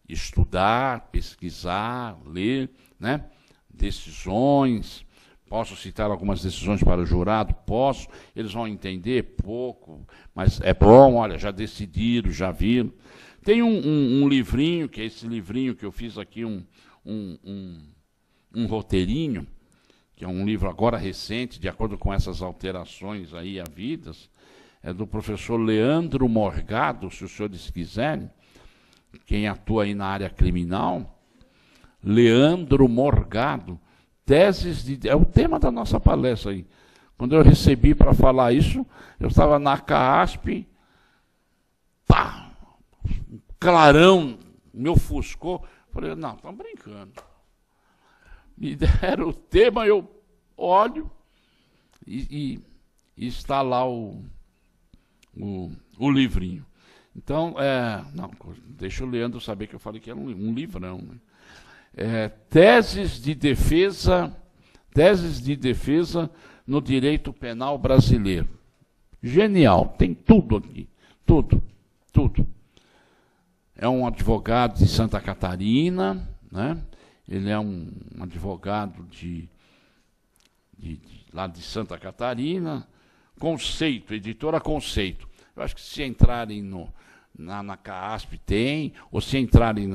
estudar, pesquisar, ler, né? Decisões. Posso citar algumas decisões para o jurado? Posso. Eles vão entender pouco, mas é bom, olha, já decidiram, já viram. Tem um livrinho, que é esse livrinho que eu fiz aqui, um roteirinho, que é um livro agora recente, de acordo com essas alterações aí havidas, é do professor Leandro Morgado, se os senhores quiserem, quem atua aí na área criminal, Leandro Morgado, teses de... É o tema da nossa palestra aí. Quando eu recebi para falar isso, eu estava na CAASP, pá, um clarão me ofuscou. Falei, não, estão brincando. Me deram o tema, eu olho e e está lá o livrinho. Então, não, deixa o Leandro saber que eu falei que era um livrão. Né? Teses de defesa no direito penal brasileiro. Genial, tem tudo aqui, tudo. É um advogado de Santa Catarina, né? Ele é um advogado lá de Santa Catarina, Conceito, editora Conceito. Eu acho que se entrarem na CAASP tem, ou se entrarem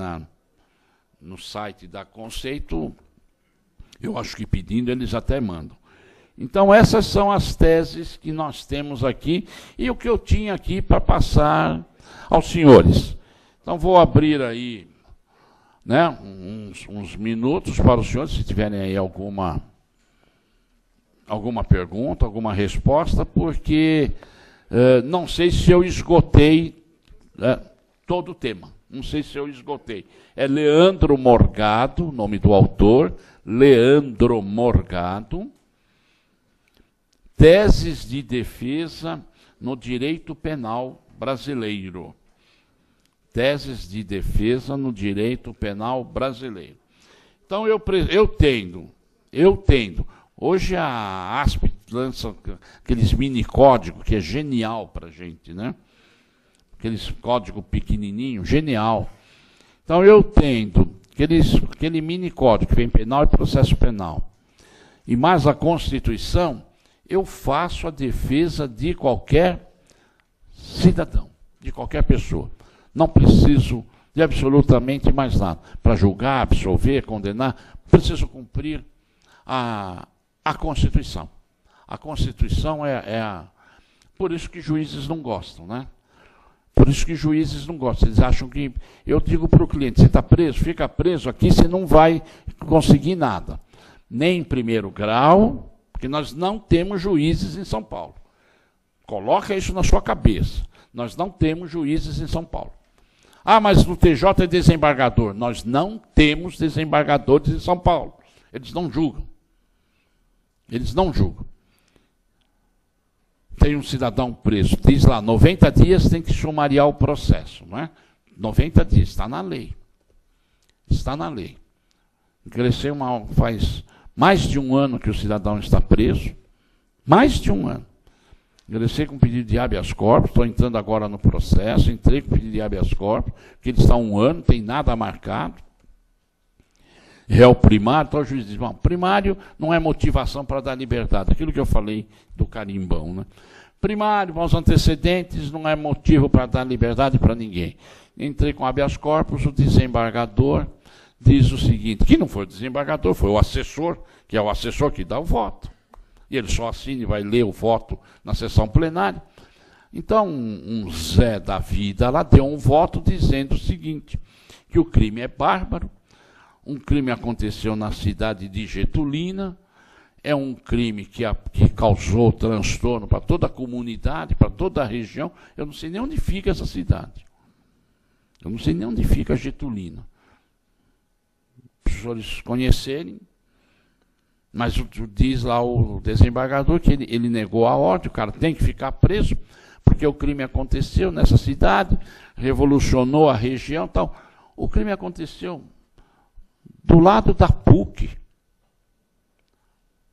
no site da Conceito, eu acho que pedindo eles até mandam. Então essas são as teses que nós temos aqui e o que eu tinha aqui para passar aos senhores. Então vou abrir aí, né, uns minutos para os senhores, se tiverem aí alguma pergunta, alguma resposta, porque não sei se eu esgotei todo o tema. Não sei se eu esgotei. É Leandro Morgado, nome do autor, Leandro Morgado, Teses de defesa no direito penal brasileiro. Teses de defesa no direito penal brasileiro. Então, eu tendo. Hoje a ASP lança aqueles mini códigos, que é genial para a gente, né? Aqueles código pequenininho, genial. Então, eu tendo aquele mini código que vem penal e processo penal, e mais a Constituição, eu faço a defesa de qualquer cidadão, de qualquer pessoa. Não preciso de absolutamente mais nada. Para julgar, absolver, condenar, preciso cumprir a Constituição. A Constituição Por isso que juízes não gostam, né? Por isso que juízes não gostam. Eles acham que... Eu digo para o cliente, você está preso? Fica preso aqui, você não vai conseguir nada. Nem em primeiro grau, porque nós não temos juízes em São Paulo. Coloca isso na sua cabeça. Nós não temos juízes em São Paulo. Ah, mas o TJ é desembargador. Nós não temos desembargadores em São Paulo. Eles não julgam. Eles não julgam. Tem um cidadão preso, diz lá, 90 dias tem que sumariar o processo, não é? 90 dias, está na lei. Está na lei. Faz mais de um ano que o cidadão está preso, mais de um ano. Ingressei com pedido de habeas corpus, estou entrando agora no processo, entrei com pedido de habeas corpus, porque ele está há um ano, não tem nada marcado. Réu primário, então o juiz diz, bom, primário não é motivação para dar liberdade, aquilo que eu falei do carimbão, né? Primário, bons antecedentes, não é motivo para dar liberdade para ninguém. Entrei com habeas corpus, o desembargador diz o seguinte, que não foi o desembargador, foi o assessor, que é o assessor que dá o voto. E ele só assina e vai ler o voto na sessão plenária. Então, um Zé da vida lá deu um voto dizendo o seguinte, que o crime é bárbaro, um crime aconteceu na cidade de Getulina, é um crime que causou transtorno para toda a comunidade, para toda a região. Eu não sei nem onde fica essa cidade. Eu não sei nem onde fica Getulina. Para os senhores conhecerem, mas diz lá o desembargador que ele negou a ordem, o cara tem que ficar preso, porque o crime aconteceu nessa cidade, revolucionou a região, tal. O crime aconteceu do lado da PUC.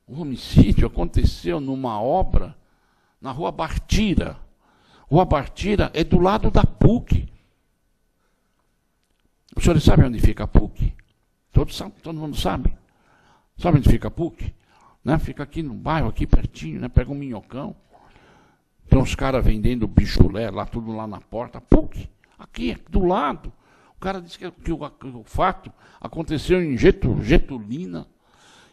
O homicídio aconteceu numa obra na Rua Bartira. Rua Bartira é do lado da PUC. Os senhores sabem onde fica a PUC? Todo mundo sabe. Sabe onde fica a PUC? Né? Fica aqui no bairro, aqui pertinho, né? Pega um minhocão. Tem uns caras vendendo bichulé, lá tudo lá na porta. PUC, aqui, do lado. O cara disse que o fato aconteceu em Getulina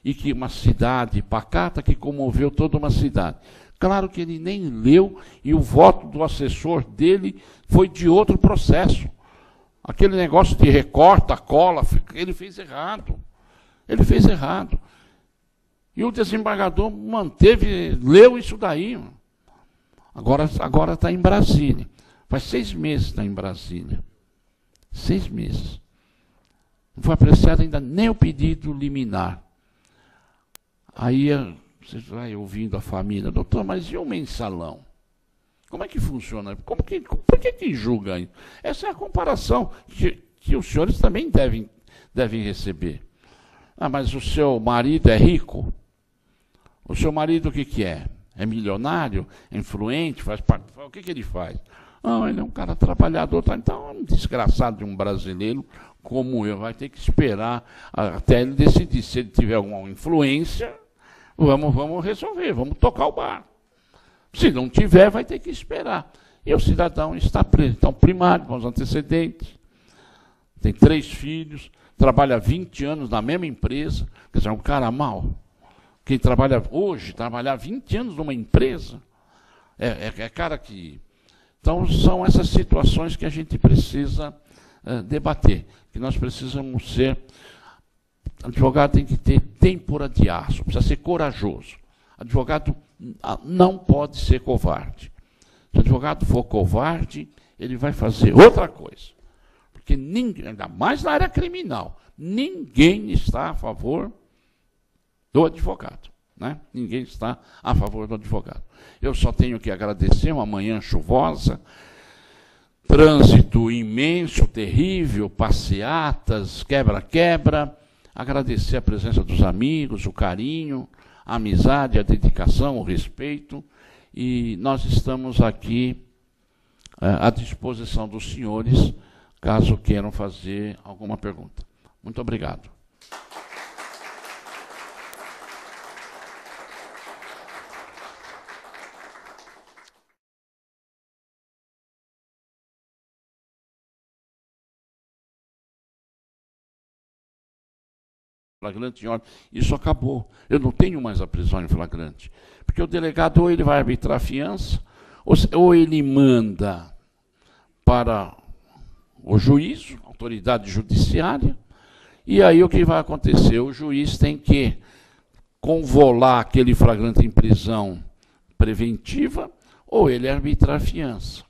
e que uma cidade pacata que comoveu toda uma cidade. Claro que ele nem leu e o voto do assessor dele foi de outro processo. Aquele negócio de recorta, cola, ele fez errado. Ele fez errado. E o desembargador leu isso daí. Agora está em Brasília. Faz 6 meses que está em Brasília. 6 meses. Não foi apreciado ainda nem o pedido liminar. Aí Você vai ouvindo a família, doutor, mas e o mensalão? Como é que funciona? Por que julga isso? Essa é a comparação que os senhores também devem receber. Ah, mas o seu marido é rico? O seu marido o que é? É milionário? É influente? Faz parte? O que ele faz? Ah, ele é um cara trabalhador. Tá? Então, um desgraçado de um brasileiro como eu vai ter que esperar até ele decidir. Se ele tiver alguma influência, vamos resolver, vamos tocar o bar. Se não tiver, vai ter que esperar. E o cidadão está preso. Então, primário, com os antecedentes, tem 3 filhos, trabalha 20 anos na mesma empresa, quer dizer, é um cara mau. Quem trabalha hoje, trabalhar 20 anos numa empresa, é cara que... Então, são essas situações que a gente precisa debater, que nós precisamos ser... Advogado tem que ter têmpora de aço, precisa ser corajoso. Advogado não pode ser covarde. Se o advogado for covarde, ele vai fazer outra coisa. Porque ninguém, ainda mais na área criminal, ninguém está a favor do advogado. Né? Ninguém está a favor do advogado. Eu só tenho que agradecer uma manhã chuvosa, trânsito imenso, terrível, passeatas, quebra-quebra, agradecer a presença dos amigos, o carinho, a amizade, a dedicação, o respeito, e nós estamos aqui à disposição dos senhores, caso queiram fazer alguma pergunta. Muito obrigado. Flagrante em ordem, isso acabou. Eu não tenho mais a prisão em flagrante. Porque o delegado ou ele vai arbitrar a fiança, ou ele manda para o juízo, autoridade judiciária, e aí o que vai acontecer? O juiz tem que convolar aquele flagrante em prisão preventiva, ou ele arbitrar a fiança.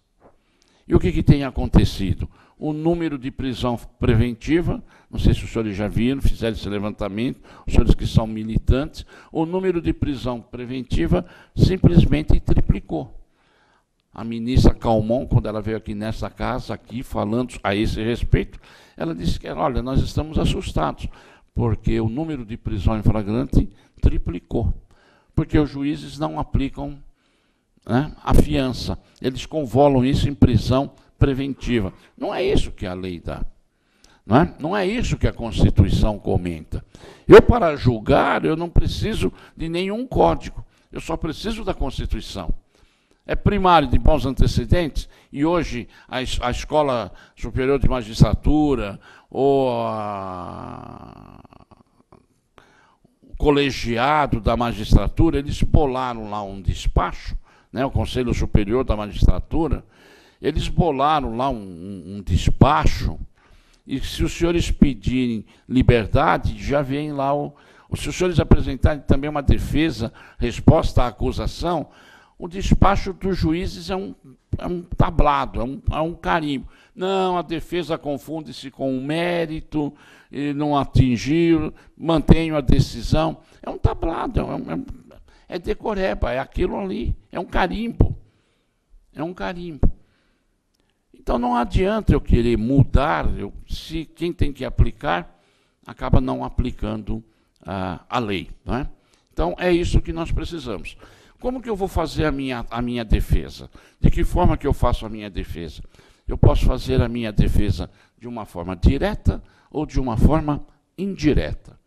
E o que tem acontecido? O número de prisão preventiva, não sei se os senhores já viram, fizeram esse levantamento, os senhores que são militantes, o número de prisão preventiva simplesmente triplicou. A ministra Calmon, quando ela veio aqui nessa casa, aqui falando a esse respeito, ela disse que, olha, nós estamos assustados, porque o número de prisão em flagrante triplicou, porque os juízes não aplicam, né, a fiança, eles convolam isso em prisão preventiva. Não é isso que a lei dá. Não é isso que a Constituição comenta. Eu, para julgar, eu não preciso de nenhum código. Eu só preciso da Constituição. É primário de bons antecedentes, e hoje a Escola Superior de Magistratura ou o colegiado da magistratura, eles bolaram lá um despacho, né, o Conselho Superior da Magistratura, eles bolaram lá um despacho, e se os senhores pedirem liberdade, já vem lá, se os senhores apresentarem também uma defesa, resposta à acusação, o despacho dos juízes é um tablado, é um carimbo. Não, a defesa confunde-se com o mérito, e não atingiu, mantenho a decisão. É um tablado, é decoreba, é aquilo ali, é um carimbo. É um carimbo. Então não adianta eu querer mudar, se quem tem que aplicar, acaba não aplicando a lei. Não é? Então é isso que nós precisamos. Como que eu vou fazer a minha defesa? De que forma que eu faço a minha defesa? Eu posso fazer a minha defesa de uma forma direta ou de uma forma indireta.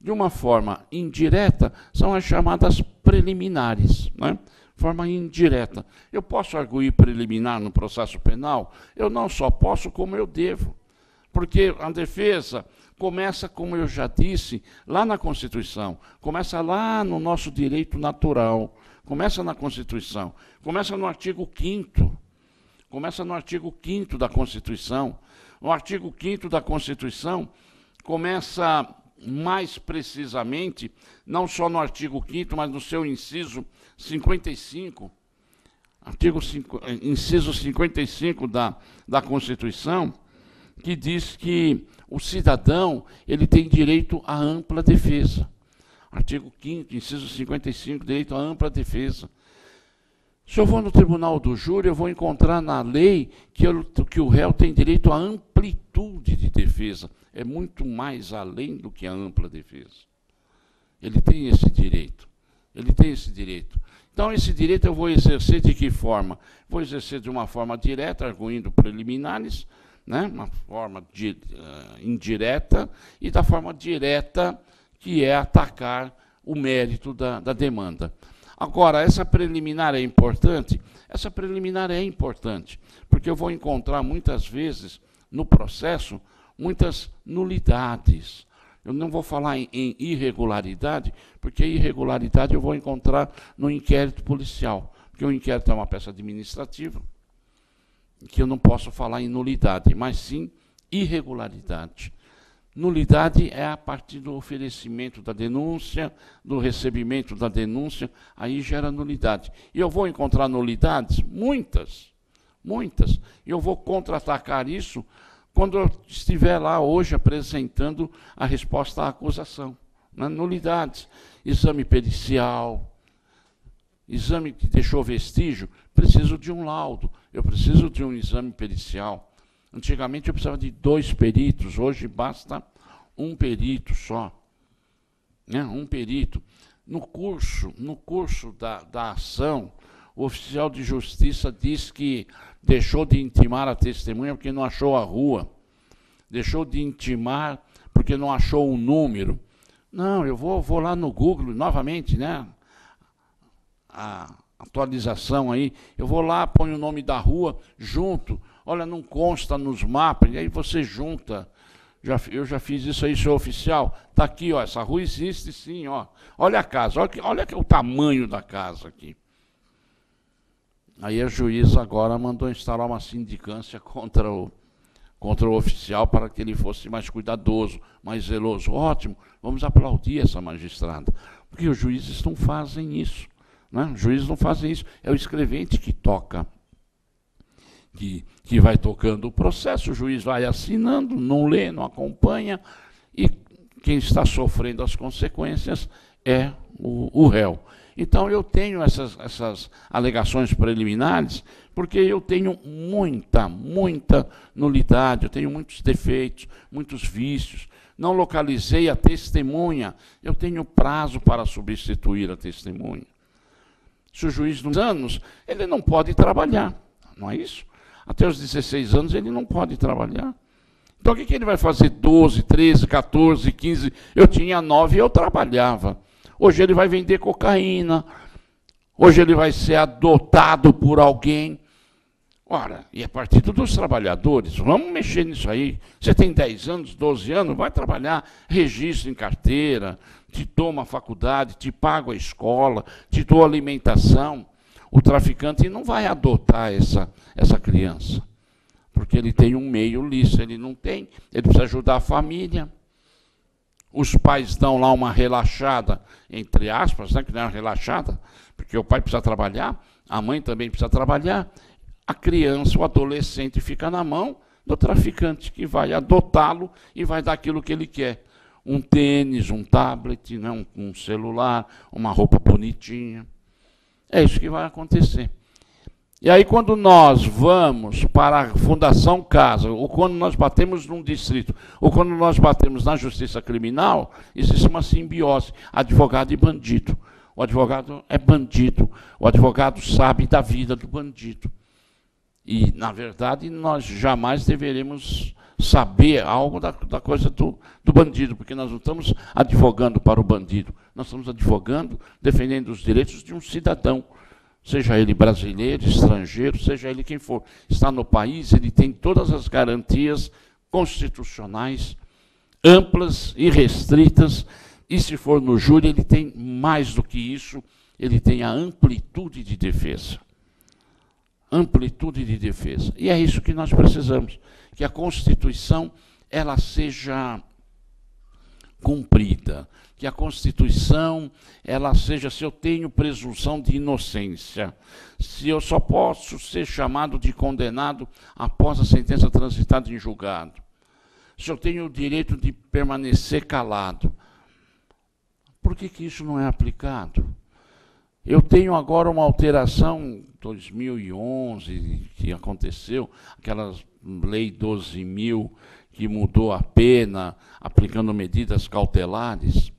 De uma forma indireta são as chamadas preliminares, né? Forma indireta. Eu posso arguir preliminar no processo penal? Eu não só posso, como eu devo. Porque a defesa começa, como eu já disse, lá na Constituição, começa lá no nosso direito natural, começa na Constituição, começa no artigo 5º, começa no artigo 5º da Constituição. No artigo 5º da Constituição, começa mais precisamente, não só no artigo 5º, mas no seu inciso 55, inciso 55 da Constituição, que diz que o cidadão ele tem direito à ampla defesa. Artigo 5º, inciso 55, direito à ampla defesa. Se eu vou no tribunal do júri, eu vou encontrar na lei que o réu tem direito à amplitude de defesa. É muito mais além do que a ampla defesa. Ele tem esse direito. Ele tem esse direito. Então, esse direito eu vou exercer de que forma? Vou exercer de uma forma direta, arguindo preliminares, né? Uma forma indireta, e da forma direta, que é atacar o mérito da demanda. Agora, essa preliminar é importante? Essa preliminar é importante, porque eu vou encontrar muitas vezes, no processo, muitas nulidades. Eu não vou falar em irregularidade, porque irregularidade eu vou encontrar no inquérito policial, porque o inquérito é uma peça administrativa, que eu não posso falar em nulidade, mas sim irregularidade. Nulidade é a partir do oferecimento da denúncia, do recebimento da denúncia, aí gera nulidade. E eu vou encontrar nulidades? Muitas, muitas. E eu vou contra-atacar isso quando eu estiver lá hoje apresentando a resposta à acusação. Nulidades, exame pericial, exame que deixou vestígio, preciso de um laudo, eu preciso de um exame pericial. Antigamente eu precisava de 2 peritos, hoje basta um perito só. Né? Um perito. No curso da ação, o oficial de justiça diz que deixou de intimar a testemunha porque não achou a rua. Deixou de intimar porque não achou o número. Não, eu vou lá no Google, novamente, né? A atualização aí, eu vou lá, ponho o nome da rua, junto. Olha, não consta nos mapas, e aí você junta. Eu já fiz isso aí, senhor oficial. Está aqui, ó, essa rua existe sim, ó. Olha a casa, olha o tamanho da casa aqui. Aí a juíza agora mandou instalar uma sindicância contra o oficial para que ele fosse mais cuidadoso, mais zeloso. Ótimo, vamos aplaudir essa magistrada. Porque os juízes não fazem isso. Né? Os juízes não fazem isso. É o escrevente que toca, que vai tocando o processo, o juiz vai assinando, não lê, não acompanha, e quem está sofrendo as consequências é o réu. Então, eu tenho essas alegações preliminares, porque eu tenho muita nulidade, eu tenho muitos defeitos, muitos vícios. Não localizei a testemunha, eu tenho prazo para substituir a testemunha. Se o juiz, nos anos, ele não pode trabalhar, não é isso? Até os 16 anos ele não pode trabalhar. Então, o que ele vai fazer? 12, 13, 14, 15... Eu tinha 9 e eu trabalhava. Hoje ele vai vender cocaína, hoje ele vai ser adotado por alguém. Ora, e a partir dos trabalhadores, vamos mexer nisso aí. Você tem 10 anos, 12 anos, vai trabalhar, registra em carteira, te dou uma faculdade, te pago a escola, te dou alimentação. O traficante não vai adotar essa criança, porque ele tem um meio lícito, ele não tem, ele precisa ajudar a família. Os pais dão lá uma relaxada, entre aspas, né, que não é uma relaxada, porque o pai precisa trabalhar, a mãe também precisa trabalhar, a criança, o adolescente fica na mão do traficante, que vai adotá-lo e vai dar aquilo que ele quer. Um tênis, um tablet, né, um celular, uma roupa bonitinha. É isso que vai acontecer. E aí, quando nós vamos para a Fundação Casa, ou quando nós batemos num distrito, ou quando nós batemos na justiça criminal, existe uma simbiose, advogado e bandido. O advogado é bandido, o advogado sabe da vida do bandido. E, na verdade, nós jamais deveremos saber algo da coisa do bandido, porque nós não estamos advogando para o bandido, nós estamos advogando, defendendo os direitos de um cidadão, seja ele brasileiro, estrangeiro, seja ele quem for. Está no país, ele tem todas as garantias constitucionais, amplas e restritas, e se for no júri, ele tem mais do que isso, ele tem a amplitude de defesa. Amplitude de defesa. E é isso que nós precisamos, que a Constituição ela seja cumprida, que a Constituição ela seja, se eu tenho presunção de inocência, se eu só posso ser chamado de condenado após a sentença transitada em julgado, se eu tenho o direito de permanecer calado. por que isso não é aplicado? Eu tenho agora uma alteração, em 2011, que aconteceu, aquela lei 12.000, que mudou a pena, aplicando medidas cautelares.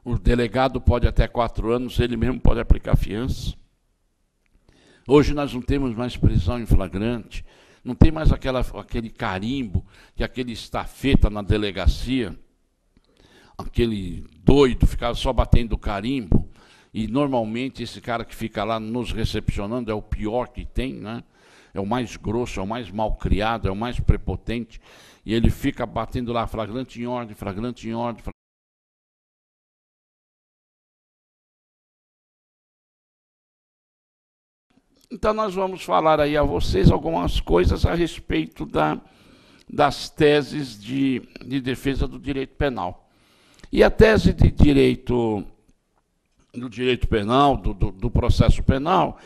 O delegado pode até 4 anos, ele mesmo pode aplicar fiança. Hoje nós não temos mais prisão em flagrante, não tem mais aquele carimbo, que aquele estafeta na delegacia, aquele doido ficava só batendo carimbo, e normalmente esse cara que fica lá nos recepcionando é o pior que tem, né? É o mais grosso, é o mais mal criado, é o mais prepotente, e ele fica batendo lá flagrante em ordem, flagrante em ordem. Então nós vamos falar aí a vocês algumas coisas a respeito das teses de defesa do direito penal. E a tese de direito, do direito penal, do processo penal,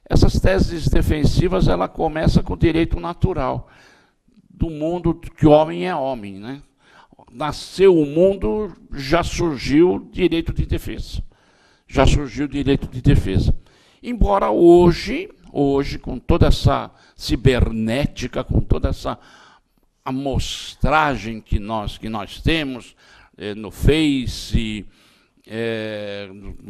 essas teses defensivas, ela começa com o direito natural, do mundo que homem é homem, né? Nasceu o mundo, já surgiu o direito de defesa. Já surgiu o direito de defesa. Embora hoje, com toda essa cibernética, com toda essa amostragem que nós temos no Face,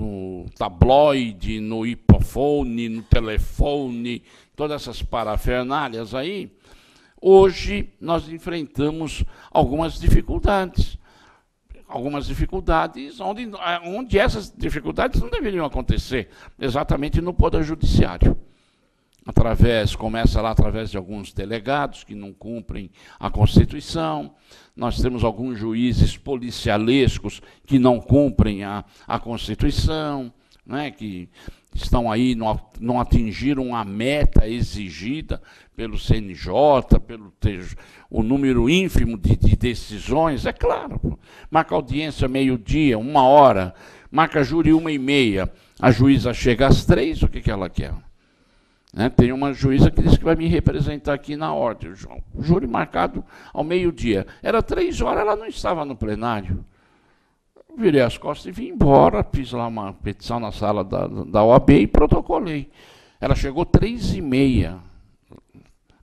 no tabloide, no hipofone, no telefone, todas essas parafernálias aí, hoje nós enfrentamos algumas dificuldades. Onde essas dificuldades não deveriam acontecer, exatamente no Poder Judiciário. Começa lá através de alguns delegados que não cumprem a Constituição, nós temos alguns juízes policialescos que não cumprem a Constituição, né, que estão aí, não atingiram a meta exigida pelo CNJ, pelo o número ínfimo de decisões, é claro. Marca audiência meio-dia, 1h, marca júri 1h30, a juíza chega às 3h, o que ela quer? Tem uma juíza que disse que vai me representar aqui na ordem, o júri marcado ao meio-dia. Era 3h, ela não estava no plenário. Virei as costas e vim embora, fiz lá uma petição na sala da OAB e protocolei. Ela chegou 3h30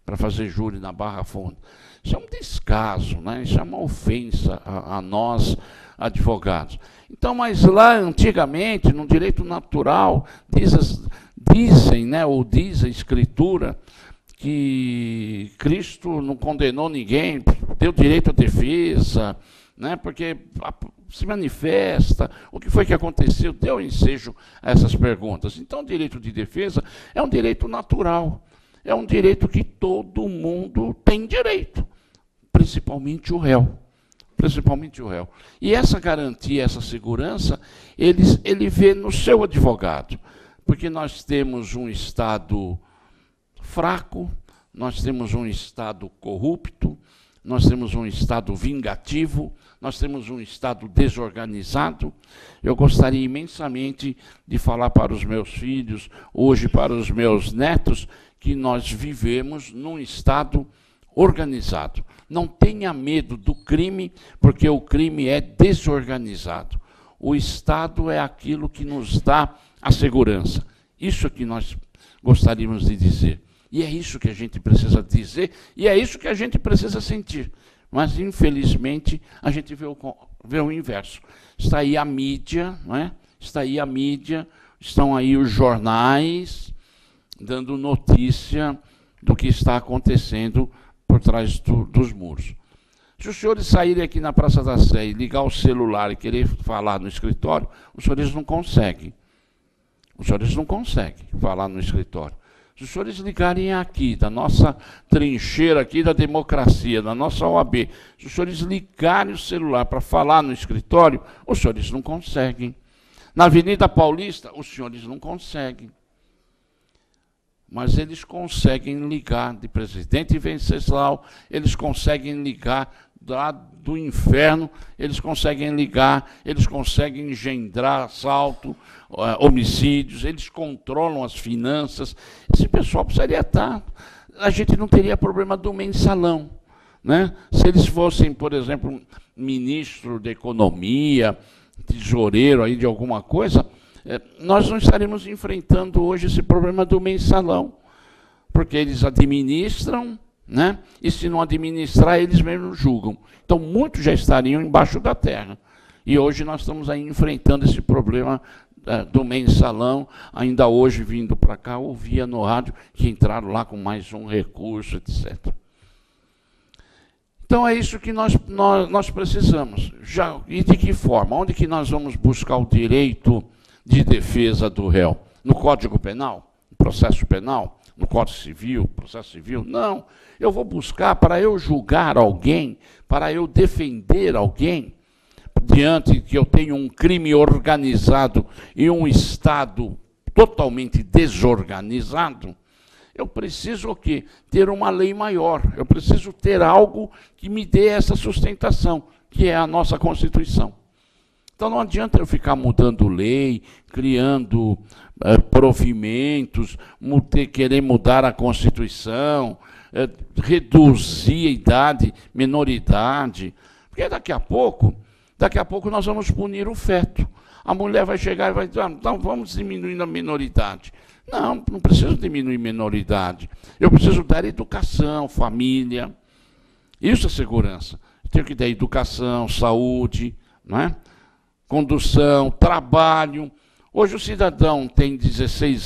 para fazer júri na Barra Funda. Isso é um descaso, né? Isso é uma ofensa a nós, advogados. Então, mas lá, antigamente, no direito natural, dizem, né, ou diz a Escritura, que Cristo não condenou ninguém, deu direito à defesa, né, porque se manifesta, o que foi que aconteceu, deu ensejo a essas perguntas. Então, o direito de defesa é um direito natural, é um direito que todo mundo tem direito, principalmente o réu. Principalmente o réu. E essa garantia, essa segurança, ele vê no seu advogado, porque nós temos um Estado fraco, nós temos um Estado corrupto, nós temos um Estado vingativo, nós temos um Estado desorganizado. Eu gostaria imensamente de falar para os meus filhos, hoje para os meus netos, que nós vivemos num Estado organizado. Não tenha medo do crime, porque o crime é desorganizado. O Estado é aquilo que nos dá a segurança. Isso é que nós gostaríamos de dizer. E é isso que a gente precisa dizer, e é isso que a gente precisa sentir. Mas, infelizmente, a gente vê o inverso. Está aí a mídia, não é? Está aí a mídia, estão aí os jornais, dando notícia do que está acontecendo por trás dos muros. Se os senhores saírem aqui na Praça da Sé e ligar o celular e querer falar no escritório, os senhores não conseguem. Os senhores não conseguem falar no escritório. Se os senhores ligarem aqui, da nossa trincheira aqui da democracia, da nossa OAB, se os senhores ligarem o celular para falar no escritório, os senhores não conseguem. Na Avenida Paulista, os senhores não conseguem. Mas eles conseguem ligar de Presidente Venceslau, eles conseguem ligar lá do inferno, eles conseguem ligar, eles conseguem engendrar assalto, homicídios, eles controlam as finanças. Esse pessoal precisaria estar... A gente não teria problema do mensalão, né? Se eles fossem, por exemplo, ministro da Economia, tesoureiro aí de alguma coisa, nós não estaremos enfrentando hoje esse problema do mensalão, porque eles administram, né? E se não administrar, eles mesmos julgam. Então, muitos já estariam embaixo da terra. E hoje nós estamos aí enfrentando esse problema do mensalão. Ainda hoje, vindo para cá, ouvia no rádio que entraram lá com mais um recurso, etc. Então, é isso que nós precisamos. E de que forma? Onde que nós vamos buscar o direito de defesa do réu? No Código Penal? No processo penal? No Código Civil? Processo civil? Não. Eu vou buscar para eu julgar alguém, para eu defender alguém, diante que eu tenho um crime organizado e um Estado totalmente desorganizado, eu preciso o quê? Ter uma lei maior. Eu preciso ter algo que me dê essa sustentação, que é a nossa Constituição. Então não adianta eu ficar mudando lei, criando provimentos, querer mudar a Constituição, reduzir a idade, minoridade, porque daqui a pouco nós vamos punir o feto. A mulher vai chegar e vai dizer, então vamos diminuir a minoridade. Não, não preciso diminuir minoridade. Eu preciso dar educação, família. Isso é segurança. Eu tenho que dar educação, saúde, não é? Condução, trabalho. Hoje o cidadão tem 16